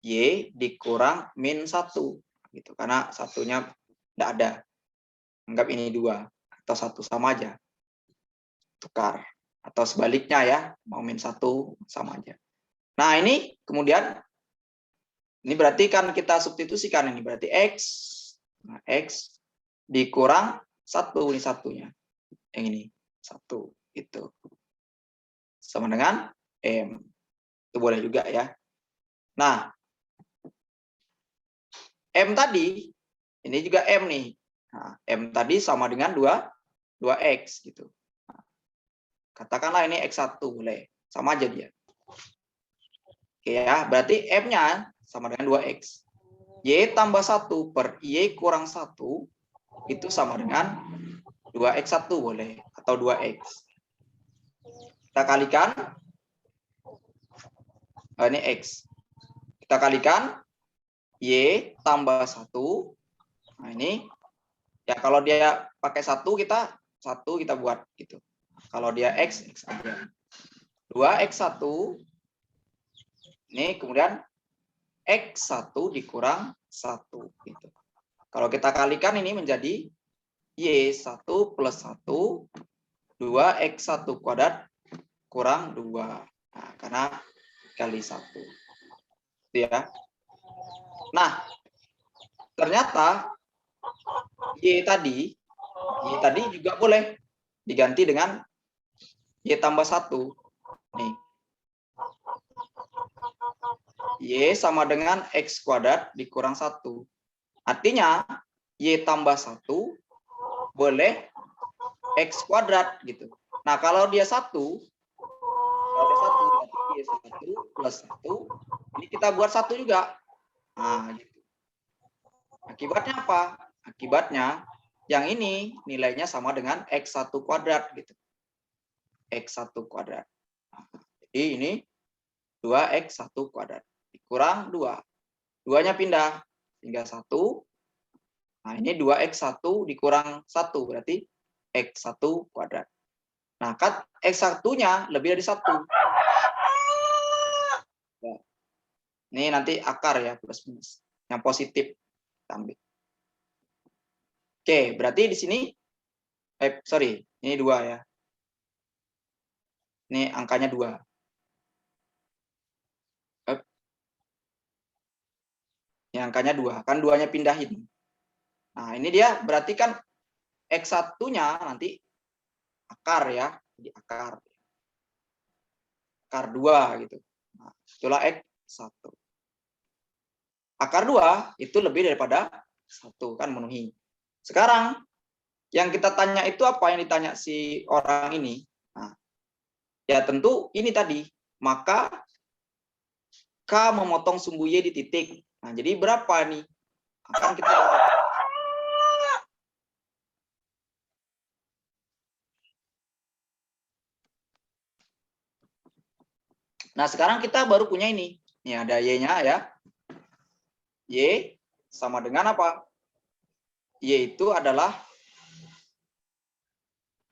Y dikurang min 1. Gitu, karena satunya tidak ada. Anggap ini 2, atau 1 sama aja. Tukar. Atau sebaliknya ya, mau min 1 sama aja. Nah, ini kemudian ini berarti kan kita substitusikan ini berarti X. Nah, X dikurang 1 ini satunya. Yang ini 1 itu. Sama dengan M. Itu boleh juga ya. Nah, M tadi ini juga M nih. Nah, M tadi sama dengan 2X gitu. Nah, katakanlah ini X1 boleh. Sama aja dia. Oke ya, berarti M-nya sama dengan 2X. Y tambah 1 per Y kurang 1 itu sama dengan 2X1 boleh. Atau 2X. Kita kalikan. Ini X. Kita kalikan. Y tambah 1. Nah ini. Ya kalau dia pakai 1 kita buat. Gitu. Kalau dia X aja. 2X1. Ini kemudian X1 dikurang 1. Gitu. Kalau kita kalikan ini menjadi Y1 plus 1, 2X1 kuadrat kurang 2. Nah, karena kali 1. Itu ya. Nah, ternyata Y tadi juga boleh diganti dengan Y tambah 1. Nih. Y sama dengan X kuadrat dikurang 1. Artinya, Y tambah 1 boleh X kuadrat gitu. Nah, kalau dia 1, berarti Y1 plus 1, ini kita buat 1 juga. Nah, gitu. Akibatnya apa? Akibatnya, yang ini nilainya sama dengan X1 kuadrat gitu. X1 kuadrat. Nah, jadi ini 2X1 kuadrat. Dikurang 2. 2-nya pindah. Hingga 1. Nah, ini 2X1 dikurang 1. Berarti X1 kuadrat. Nah, kan X1-nya lebih dari 1. Ini nanti akar ya, plus minus. Yang positif. Ambil. Oke, berarti di sini, ini 2 ya. Ini angkanya 2. Ini angkanya 2. Kan 2-nya pindahin. Nah, ini dia berarti kan X1-nya nanti akar ya. Jadi akar. Akar 2 gitu. Nah, itulah X1. Akar 2 itu lebih daripada 1 kan memenuhi. Sekarang yang kita tanya itu apa yang ditanya si orang ini? Nah, ya tentu ini tadi. Maka K memotong sumbu Y di titik. Nah, jadi berapa nih? Akan kita Nah, sekarang kita baru punya ini. Ini ada Y-nya ya. Y sama dengan apa? Y itu adalah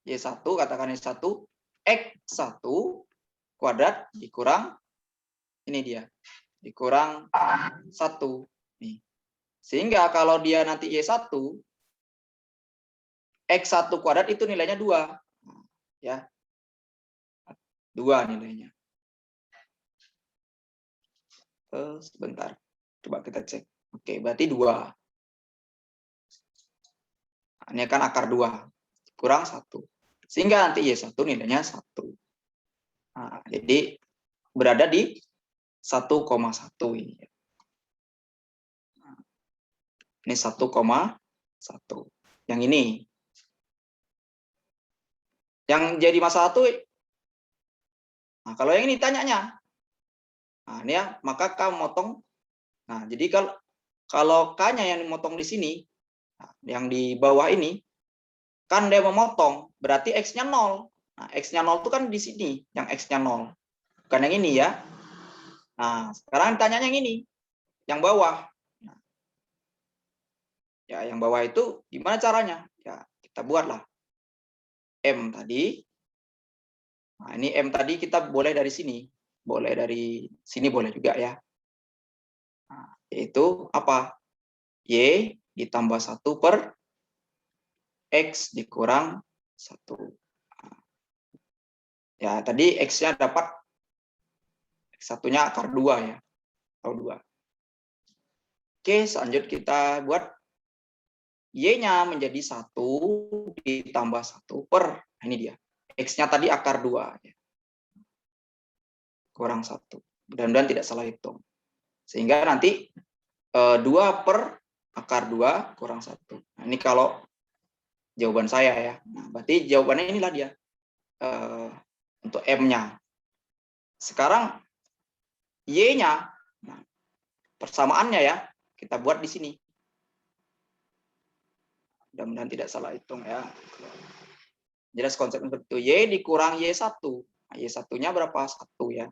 Y1, katakan Y1, X1 kuadrat dikurang, ini dia, dikurang 1. Nih. Sehingga kalau dia nanti Y1, X1 kuadrat itu nilainya 2. Ya. 2 nilainya. Sebentar. Coba kita cek. Oke, berarti 2. Nah, ini kan akar 2. Kurang 1. Sehingga nanti Y1 nilainya 1. Nah, jadi berada di 1,1 ini. Ini 1,1. Yang ini. Yang jadi masalah tuh, nah kalau yang ini tanyanya. Nah, ini ya, maka K motong. Nah, jadi kalau K-nya yang dimotong di sini, nah, yang di bawah ini, kan dia memotong, berarti X-nya 0. Nah, X-nya 0 itu kan di sini, yang X-nya 0. Bukan yang ini ya. Nah, sekarang tanyanya yang ini, yang bawah. Nah, ya, yang bawah itu gimana caranya? Ya, kita buatlah. M tadi. Nah, ini M tadi kita boleh dari sini. Boleh dari sini boleh juga ya. Nah, yaitu apa? Y ditambah 1 per X dikurang 1. Ya, tadi X-nya dapat X1-nya akar 2 ya. Atau 2. Oke, selanjut kita buat Y-nya menjadi 1 ditambah 1 per, nah ini dia. X-nya tadi akar 2. Ya. Kurang 1. Mudah-mudahan tidak salah hitung. Sehingga nanti 2 per akar 2 kurang 1. Nah, ini kalau jawaban saya ya. Nah, berarti jawabannya inilah dia. Untuk M-nya. Sekarang Y-nya, nah, persamaannya ya, kita buat di sini. Mudah-mudahan tidak salah hitung ya. Jelas konsep untuk itu. Y dikurang Y1. Nah, Y1-nya berapa? 1 ya.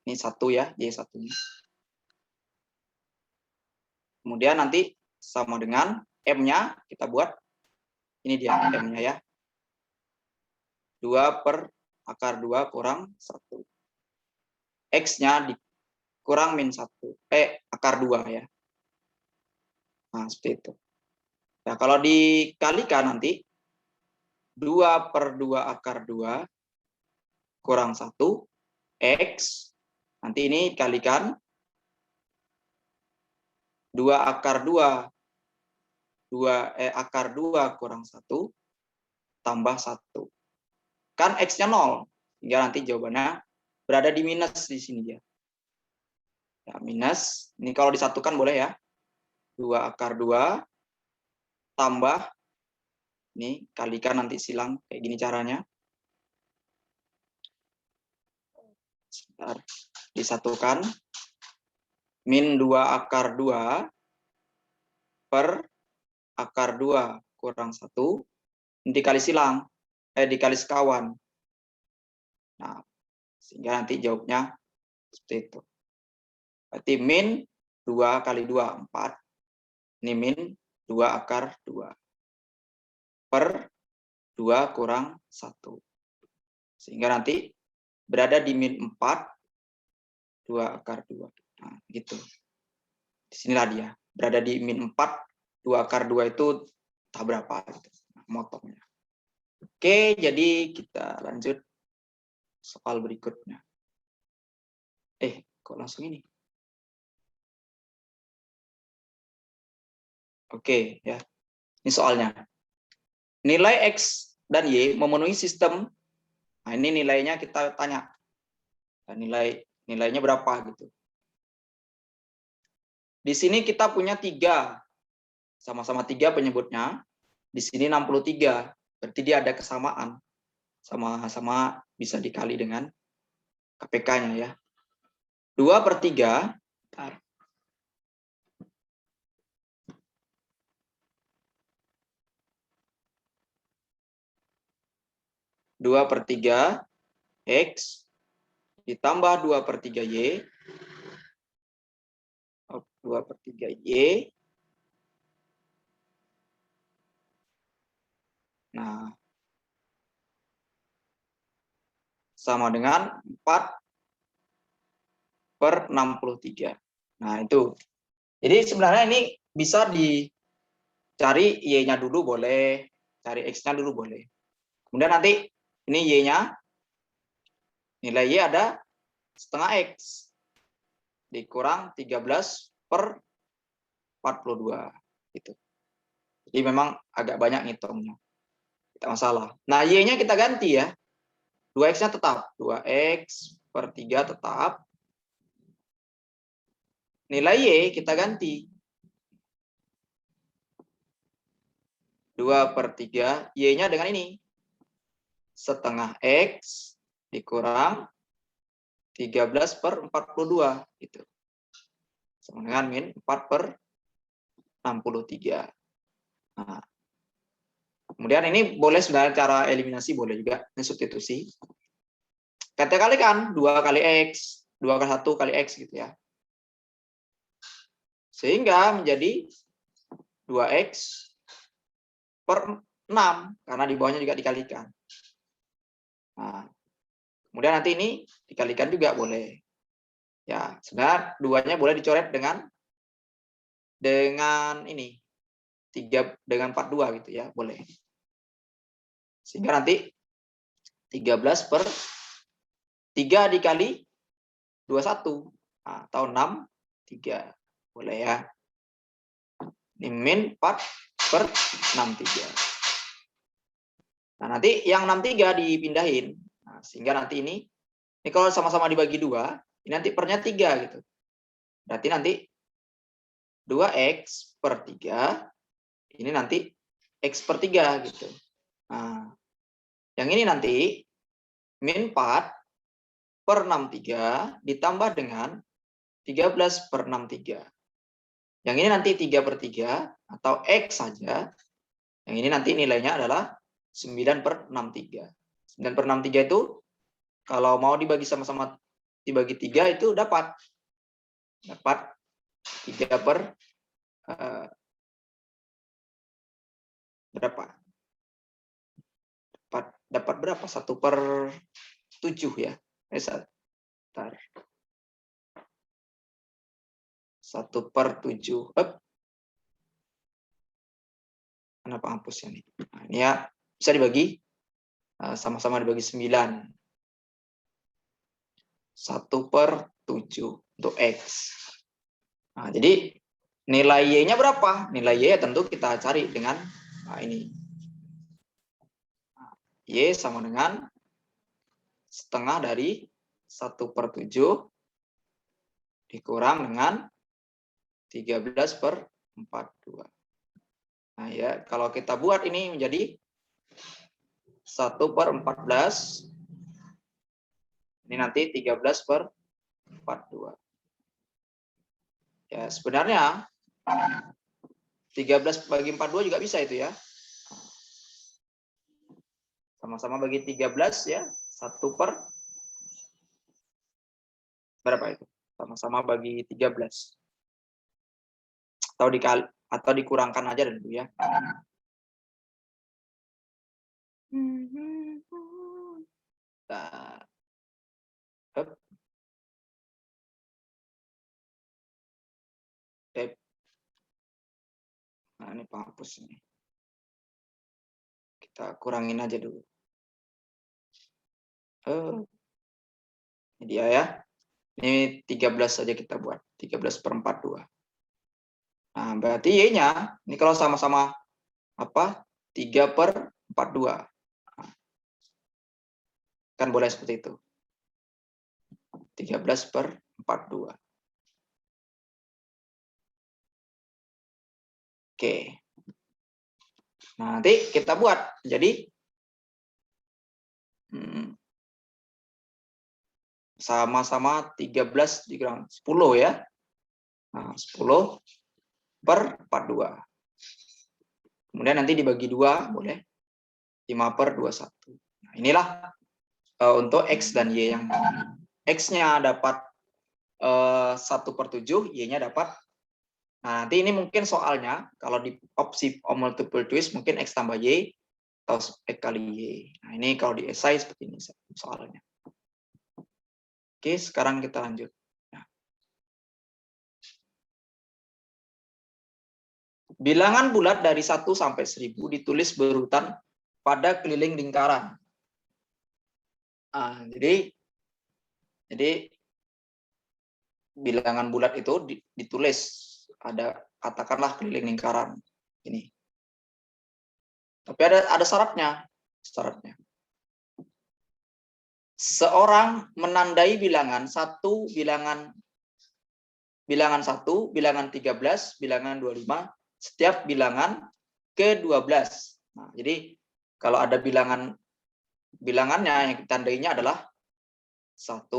Ini 1 ya, Y1-nya. Kemudian nanti sama dengan M-nya, kita buat. Ini dia M-nya ya. 2 per akar 2 kurang 1. X-nya dikurang min 1. Akar 2 ya. Nah, seperti itu. Nah, kalau dikalikan nanti 2 per 2 akar 2 kurang 1 X. Nanti ini dikalikan 2 akar 2 akar 2 kurang 1 tambah 1. Kan X-nya 0. Hingga nanti jawabannya berada di minus di sini dia. Ya, minus. Ini kalau disatukan boleh ya. 2 akar 2 tambah, ini kalikan nanti silang kayak gini caranya. Sebentar. Disatukan min 2 akar 2 per akar 2 kurang 1 dikali silang, dikali sekawan. Nah, sehingga nanti jawabnya seperti itu. Berarti min 2 kali 2, 4. Ini min 2 akar 2 per 2 kurang 1. Sehingga nanti berada di min 4, 2 akar 2. Nah, gitu. Disinilah dia. Berada di min 4, 2 akar 2 itu tak berapa. Gitu. Nah, motongnya. Oke, jadi kita lanjut soal berikutnya. Kok langsung ini? Oke, ya. Ini soalnya. Nilai X dan Y memenuhi sistem. Nah, ini nilainya kita tanya. Nah, nilainya berapa gitu. Di sini kita punya 3. Sama-sama 3 penyebutnya. Di sini 63. Berarti dia ada kesamaan. Sama-sama bisa dikali dengan KPK-nya ya. 2 per 3. 2 per 3 X ditambah 2 per 3 Y. 2 per 3 Y Nah, sama dengan 4/63. Nah, itu. Jadi sebenarnya ini bisa dicari Y-nya dulu boleh, cari X-nya dulu boleh. Kemudian nanti ini Y-nya, nilai Y ada setengah X dikurang 13/42. Gitu. Jadi memang agak banyak ngitungnya. Tidak masalah. Nah, Y-nya kita ganti ya. 2X-nya tetap. 2X/3 tetap. Nilai Y kita ganti. 2/3. Y-nya dengan ini. Setengah X dikurang 13/42. Gitu. Sama dengan min 4/63. Nah, kemudian ini boleh sebenarnya cara eliminasi, boleh juga ini substitusi. Kita kalikan 2 kali X, 2 kali 1 kali X gitu ya. Sehingga menjadi 2X/6, karena di bawahnya juga dikalikan. Nah, kemudian nanti ini dikalikan juga boleh. Ya, sebenarnya duanya boleh dicoret dengan ini 3 dengan 42 gitu ya, boleh. Sehingga nanti 13/3 dikali 21 atau 63. Boleh ya. Ini min 4/63. Nah, nanti yang 63 dipindahin. Nah, sehingga nanti ini kalau sama-sama dibagi 2, ini nanti pernya 3 gitu. Berarti nanti 2X/3, ini nanti X/3 gitu. Nah, yang ini nanti min 4/63 ditambah dengan 13/63. Yang ini nanti 3/3 atau X saja. Yang ini nanti nilainya adalah 9/63. 9/63 itu kalau mau dibagi sama-sama dibagi 3 itu dapat 3 per berapa? Dapat berapa? 1/7 ya. Sebentar. 1/7. Kenapa hapusnya nih? Nah, ini ya bisa dibagi sama-sama dibagi 9. 1/7 untuk X. Nah, jadi nilai Y-nya berapa? Nilai Y ya tentu kita cari dengan ini. Y sama dengan setengah dari 1/7 dikurang dengan 13/42. Nah ya, kalau kita buat ini menjadi 1/14. Ini nanti 13/42. Ya, sebenarnya 13 bagi 42 juga bisa itu ya. Sama-sama bagi 13 ya. 1 per berapa itu? Sama-sama bagi 13. Atau dikurangkan aja dulu ya. Nah, nah ini penghapus ini. Kita kurangin aja dulu. Ini dia ya. Ini 13 saja kita buat. 13/42. Nah, berarti Y-nya, ini kalau sama-sama 3/42. Kan boleh seperti itu. 13/42. Oke. Nah, nanti kita buat. Jadi, sama-sama 13 dikurang 10 ya. Nah, 10/42. Kemudian nanti dibagi 2 boleh. 5/21. Nah, inilah untuk X dan Y yang X-nya dapat 1/7, Y-nya dapat. Nah, nanti ini mungkin soalnya kalau di opsi multiple choice mungkin X tambah Y atau X kali Y. Nah, ini kalau di esai seperti ini soalnya. Oke, sekarang kita lanjut. Nah. Bilangan bulat dari 1 sampai 1000 ditulis berurutan pada keliling lingkaran. Nah, jadi bilangan bulat itu ditulis ada katakanlah keliling lingkaran ini. Tapi ada syaratnya. Seorang menandai bilangan 1, bilangan 1, bilangan 13, bilangan 25, setiap bilangan ke-12. Nah, jadi kalau ada bilangannya yang ditandainya adalah 1,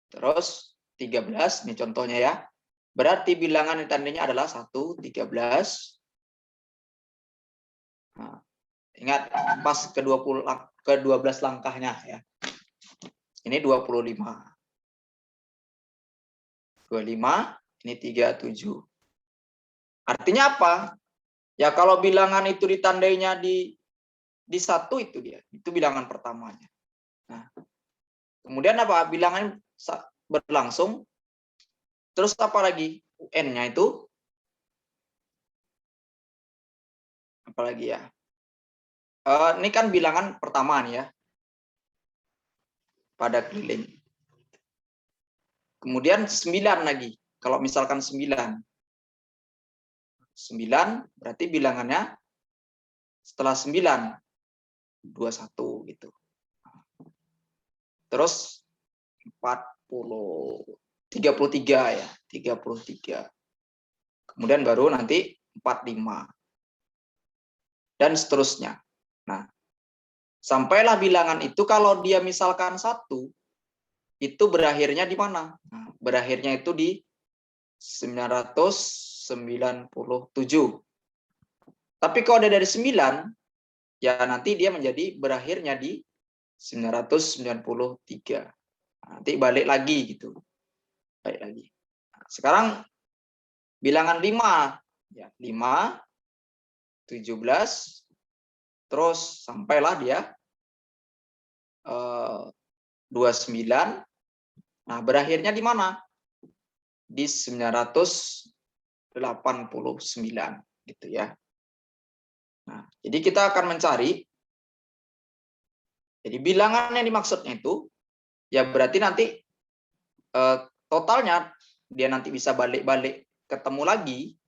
terus 13, ini contohnya ya. Berarti bilangan yang ditandainya adalah 1, 13. Nah, ingat pas ke-12 langkahnya ya. Ini 25. 25, ini 37. Artinya apa? Ya kalau bilangan itu ditandainya di 1 itu dia. Itu bilangan pertamanya. Nah, kemudian apa? Bilangan berlangsung. Terus apa lagi? UN-nya itu apalagi ya? Ini kan bilangan pertama nih ya. Pada keliling. Kemudian 9 lagi. Kalau misalkan 9 berarti bilangannya setelah 9 21 gitu. Terus 33 ya, 33. Kemudian baru nanti 45. Dan seterusnya. Nah, sampailah bilangan itu kalau dia misalkan 1 itu berakhirnya di mana? Nah, berakhirnya itu di 997. Tapi kalau ada dari 9, ya nanti dia menjadi berakhirnya di 993. Nanti balik lagi gitu. Balik lagi. Nah, sekarang bilangan 5. Ya, 5, 17, terus sampailah dia 29. Nah, berakhirnya di mana? Di 989 gitu ya. Nah, jadi kita akan mencari. Jadi bilangan yang dimaksudnya itu ya berarti nanti totalnya dia nanti bisa balik-balik ketemu lagi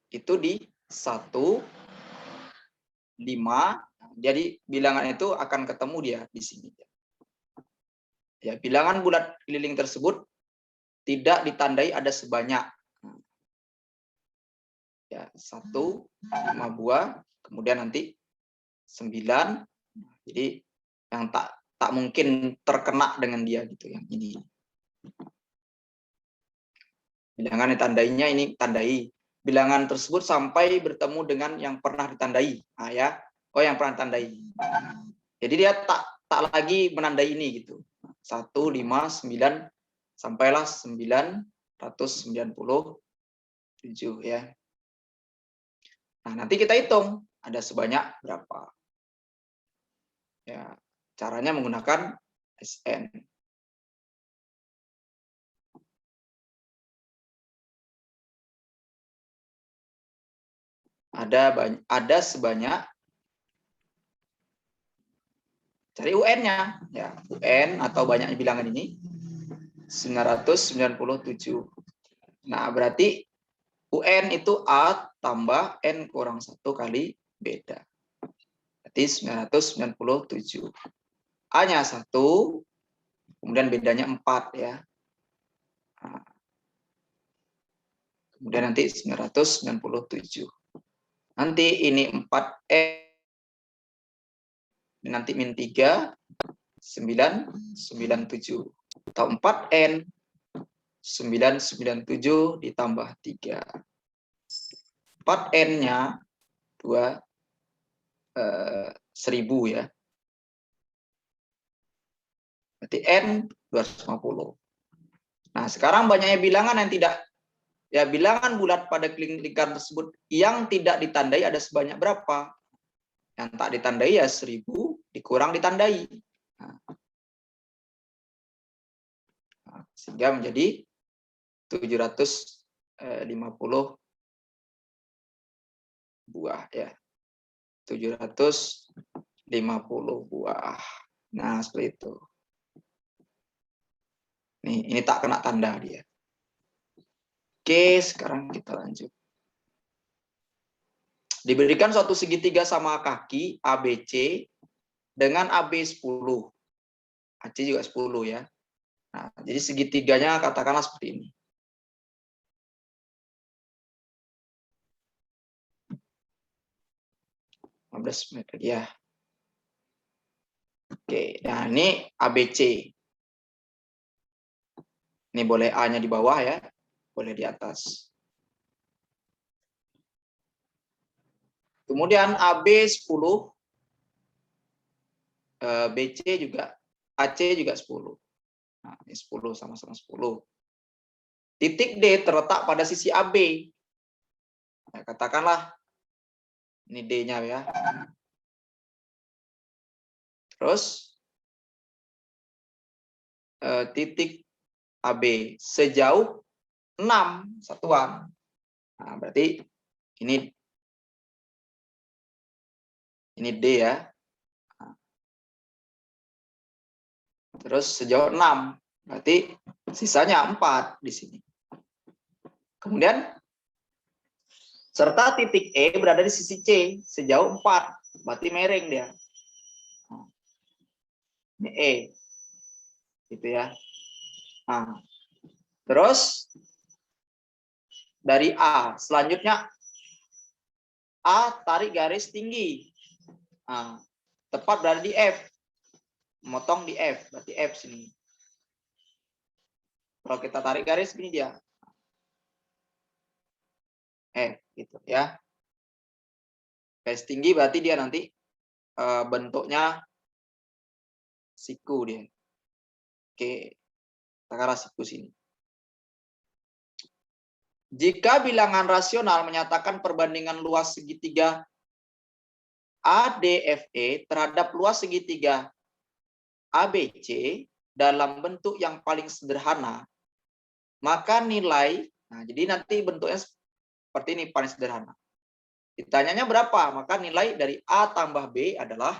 itu di 1, 5. Jadi bilangan itu akan ketemu dia di sini. Ya, bilangan bulat keliling tersebut tidak ditandai ada sebanyak. Ya, 1, 5 buah, kemudian nanti 9. Jadi yang tak mungkin terkena dengan dia gitu yang ini. Bilangan ditandainya ini tandai. Bilangan tersebut sampai bertemu dengan yang pernah ditandai. Nah, ya. Oh, yang pernah ditandai. Jadi dia tak lagi menandai ini gitu. 1, 5, 9 sampailah 997 ya. Nah, nanti kita hitung ada sebanyak berapa. Ya, caranya menggunakan SN. Ada sebanyak, cari UN-nya ya, UN atau banyaknya bilangan ini 997. Nah, berarti UN itu A tambah N kurang 1 kali beda. Berarti 997. A-nya 1, kemudian bedanya 4 ya. Nah, kemudian nanti 997. Nanti ini 4N, nanti min 3, 997. Atau 4N, 997 ditambah 3. 4N-nya 1000 ya. Berarti N 250. Nah, sekarang banyaknya bilangan yang tidak Ya, bilangan bulat pada lingkaran tersebut yang tidak ditandai ada sebanyak berapa? Yang tak ditandai ya 1000 dikurang ditandai. Nah, sehingga menjadi 750 buah ya. 750 buah. Nah, seperti itu. Nih, ini tak kena tanda dia. Oke, sekarang kita lanjut. Diberikan suatu segitiga sama kaki ABC dengan AB 10. AC juga 10 ya. Nah, jadi segitiganya katakanlah seperti ini. Meter ya. Oke, nah ini ABC. Ini boleh A-nya di bawah ya, boleh di atas. Kemudian AB 10, BC juga, AC juga 10. Nah, ini 10 sama-sama 10. Titik D terletak pada sisi AB. Nah, katakanlah ini D-nya ya. Terus titik AB sejauh 6 satuan. Nah, berarti ini D ya. Nah, terus sejauh 6. Berarti sisanya 4 di sini. Kemudian serta titik E berada di sisi C sejauh 4. Berarti miring dia. Ini E. Gitu ya. Nah, terus dari A, selanjutnya A tarik garis tinggi. Nah, tepat berada di F. Motong di F, berarti F sini. Kalau kita tarik garis ini dia. F gitu ya. Garis tinggi berarti dia nanti bentuknya siku dia. Oke. Katakanlah siku sini. Jika bilangan rasional menyatakan perbandingan luas segitiga ADFE terhadap luas segitiga ABC dalam bentuk yang paling sederhana, maka nilai, nah jadi nanti bentuknya seperti ini paling sederhana. Ditanyanya berapa? Maka nilai dari A tambah B adalah,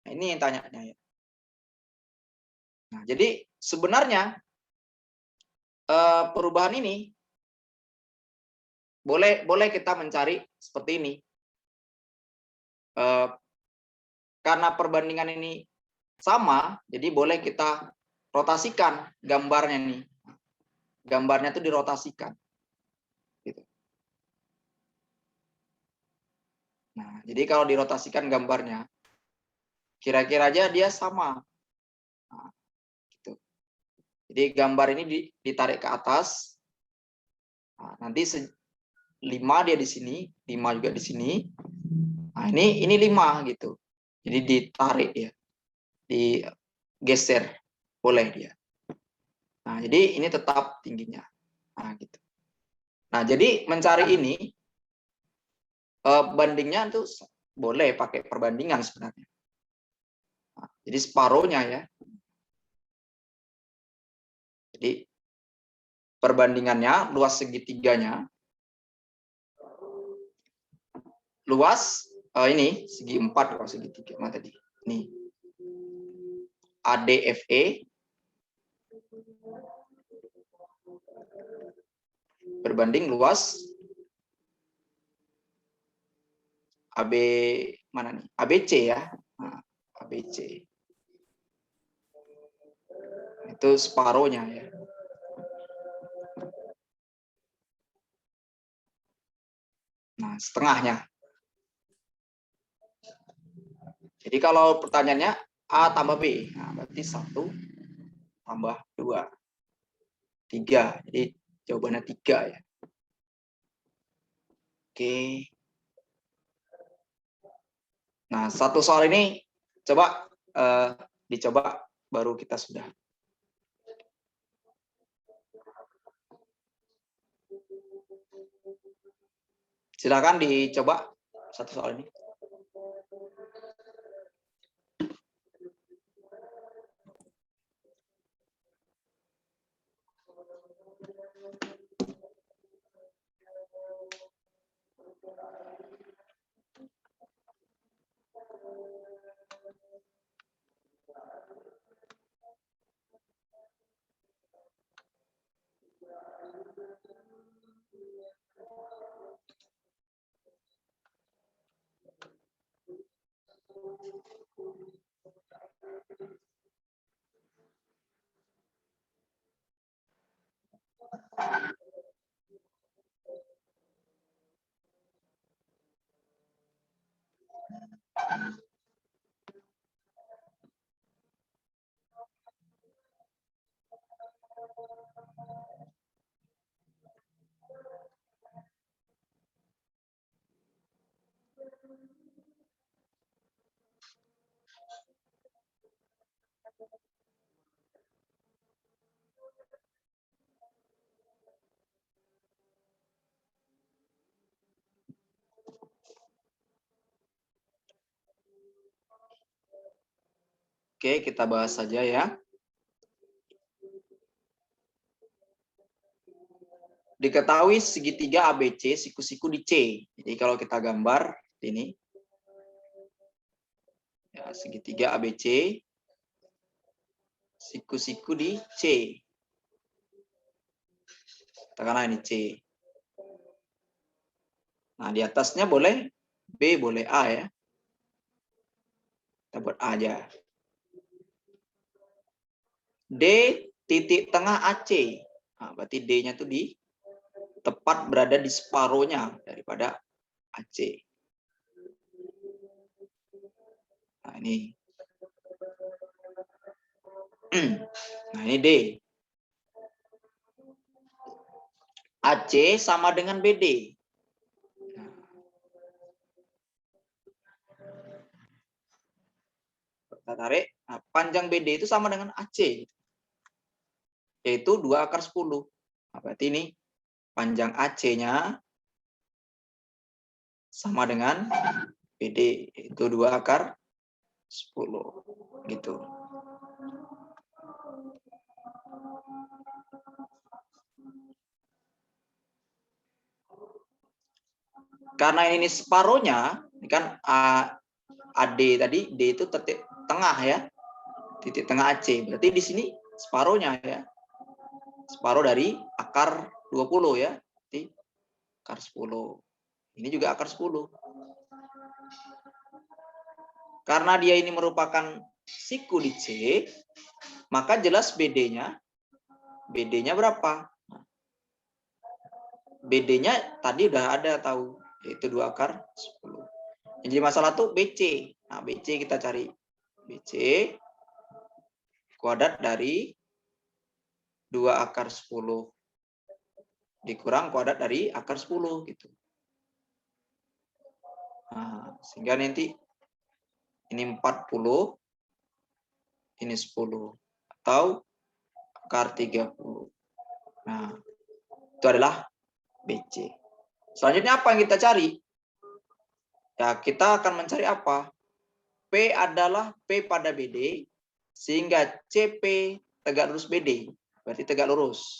nah ini yang tanyanya ya. Nah, jadi sebenarnya perubahan ini boleh kita mencari seperti ini. Karena perbandingan ini sama, jadi boleh kita rotasikan gambarnya nih. Gambarnya itu dirotasikan. Gitu. Nah, jadi kalau dirotasikan gambarnya, kira-kira aja dia sama. Nah, gitu. Jadi gambar ini ditarik ke atas. Nah, nanti 5 dia di sini, 5 juga di sini. Nah, ini 5 gitu. Jadi ditarik ya. Digeser. Boleh dia. Nah, jadi ini tetap tingginya. Nah, gitu. Nah, jadi mencari ini bandingnya itu boleh pakai perbandingan sebenarnya. Nah, jadi separuhnya ya. Jadi perbandingannya luas segitiganya. Luas ini segi 4 kalau segitiga mana tadi. Ini ADFE berbanding luas AB mana nih? ABC ya. Nah, ABC. Itu separuhnya ya. Nah, setengahnya. Jadi kalau pertanyaannya A tambah B, nah berarti 1 tambah 2. 3. Jadi jawabannya 3 ya. Oke. Nah, satu soal ini coba dicoba baru kita sudah. Silakan dicoba satu soal ini. Oke, kita bahas saja ya. Diketahui segitiga ABC siku-siku di C. Jadi kalau kita gambar ini, ya, segitiga ABC siku-siku di C. Katakanlah ini C. Nah, di atasnya boleh B, boleh A ya. Kita buat A aja. D titik tengah AC. Nah, berarti D-nya itu di tepat berada di separohnya daripada AC. Nah, ini. Nah, ini D. AC sama dengan BD. Kita tarik. Nah, panjang BD itu sama dengan AC. Yaitu 2/10. Nah, berarti ini panjang AC-nya sama dengan BD, yaitu 2/10. Gitu. Karena ini separohnya, ini kan AD tadi, D itu titik tengah ya. Titik tengah AC. Berarti di sini separohnya ya. Separuh dari akar 20 ya. Berarti akar 10. Ini juga akar 10. Karena dia ini merupakan siku di C, maka jelas BD-nya berapa? BD-nya tadi udah ada tahu, yaitu 2/10. Yang jadi masalah tuh BC. Nah, BC kita cari. BC kuadrat dari 2/10 dikurang kuadrat dari akar 10 gitu. Nah, sehingga nanti ini 40, ini 10 atau akar 30. Nah, itu adalah BC. Selanjutnya apa yang kita cari? Ya, kita akan mencari apa? P adalah P pada BD, sehingga CP tegak lurus BD. Berarti tegak lurus.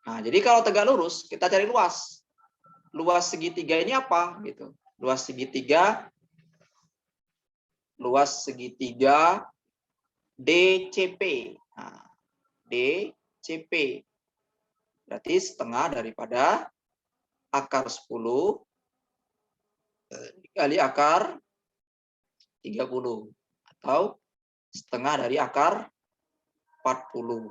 Nah, jadi kalau tegak lurus, kita cari luas. Luas segitiga ini apa? Gitu. Luas segitiga DCP. Nah, DCP. Berarti setengah daripada akar 10 dikali akar 30. Atau setengah dari akar 40.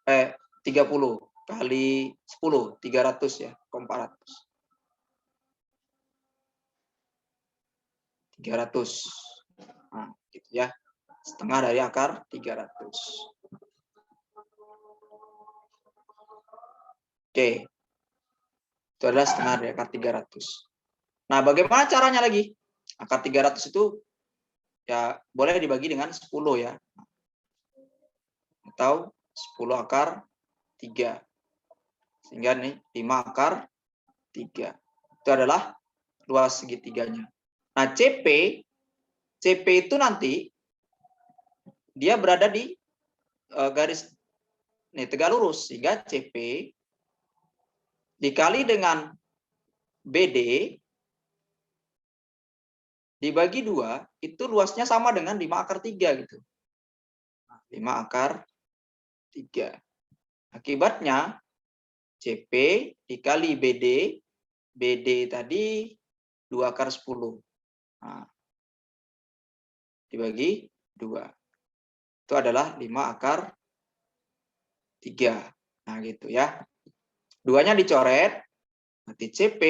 30 kali 10, 300 ya, 400. 300. Nah, gitu ya. Setengah dari akar 300. Oke. Itu adalah setengah dari akar 300. Nah, bagaimana caranya lagi? Akar 300 itu ya boleh dibagi dengan 10 ya. Atau 10 akar 3. Sehingga nih 5 akar 3. Itu adalah luas segitiganya. Nah, CP itu nanti dia berada di garis nih tegak lurus, sehingga CP dikali dengan BD dibagi 2 itu luasnya sama dengan 5 akar 3 gitu. 5 akar 3. Akibatnya CP dikali BD tadi 2 akar 10. Nah, dibagi 2. Itu adalah 5 akar 3. Nah, gitu ya. 2-nya dicoret, nanti CP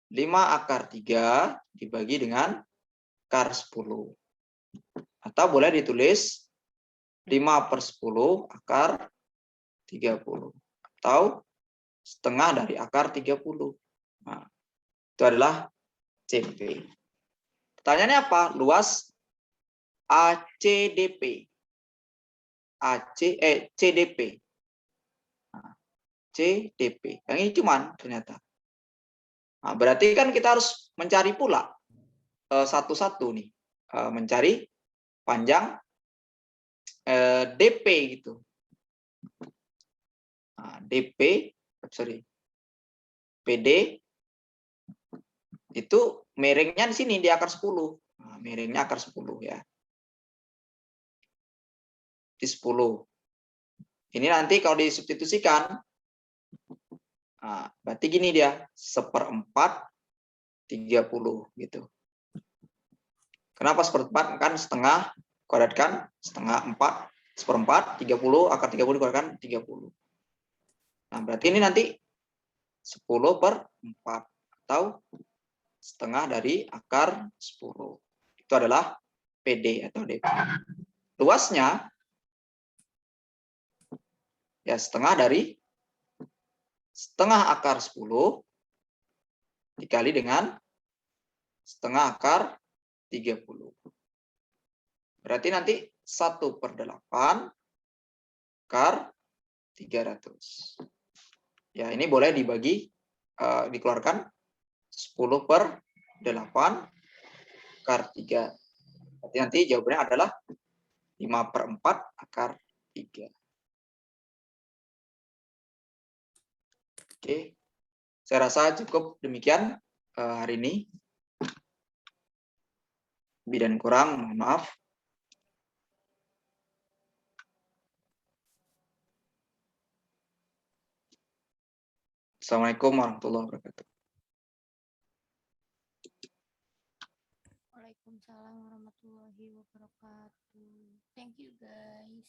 5 akar 3 dibagi dengan akar 10. Atau boleh ditulis 5/10 akar 30. Atau setengah dari akar 30. Nah, itu adalah CP. Pertanyaannya apa? Luas ACDP. CDP. Nah, CDP. Yang ini cuman ternyata. Nah, berarti kan kita harus mencari pula satu-satu nih. Mencari panjang DP gitu. Nah, PD itu miringnya di sini di akar 10. Nah, miringnya akar 10 ya. Di 10. Ini nanti kalau disubstitusikan, nah, berarti gini dia, 1/4 30 gitu. Kenapa 1/4? Kan setengah kuadratkan setengah 4, 1/4 30 akar 30 dikuadratkan 30. Nah, berarti ini nanti 10/4 atau setengah dari akar 10. Itu adalah PD atau DP. Luasnya ya setengah dari setengah akar 10 dikali dengan setengah akar 30. Berarti nanti 1/8 akar 300. Ya, ini boleh dibagi, dikeluarkan 10/8 akar 3. Berarti nanti jawabannya adalah 5/4 akar 3. Oke, saya rasa cukup demikian hari ini. Lebih dan kurang, mohon maaf. Assalamualaikum warahmatullahi wabarakatuh. Waalaikumsalam warahmatullahi wabarakatuh. Thank you guys.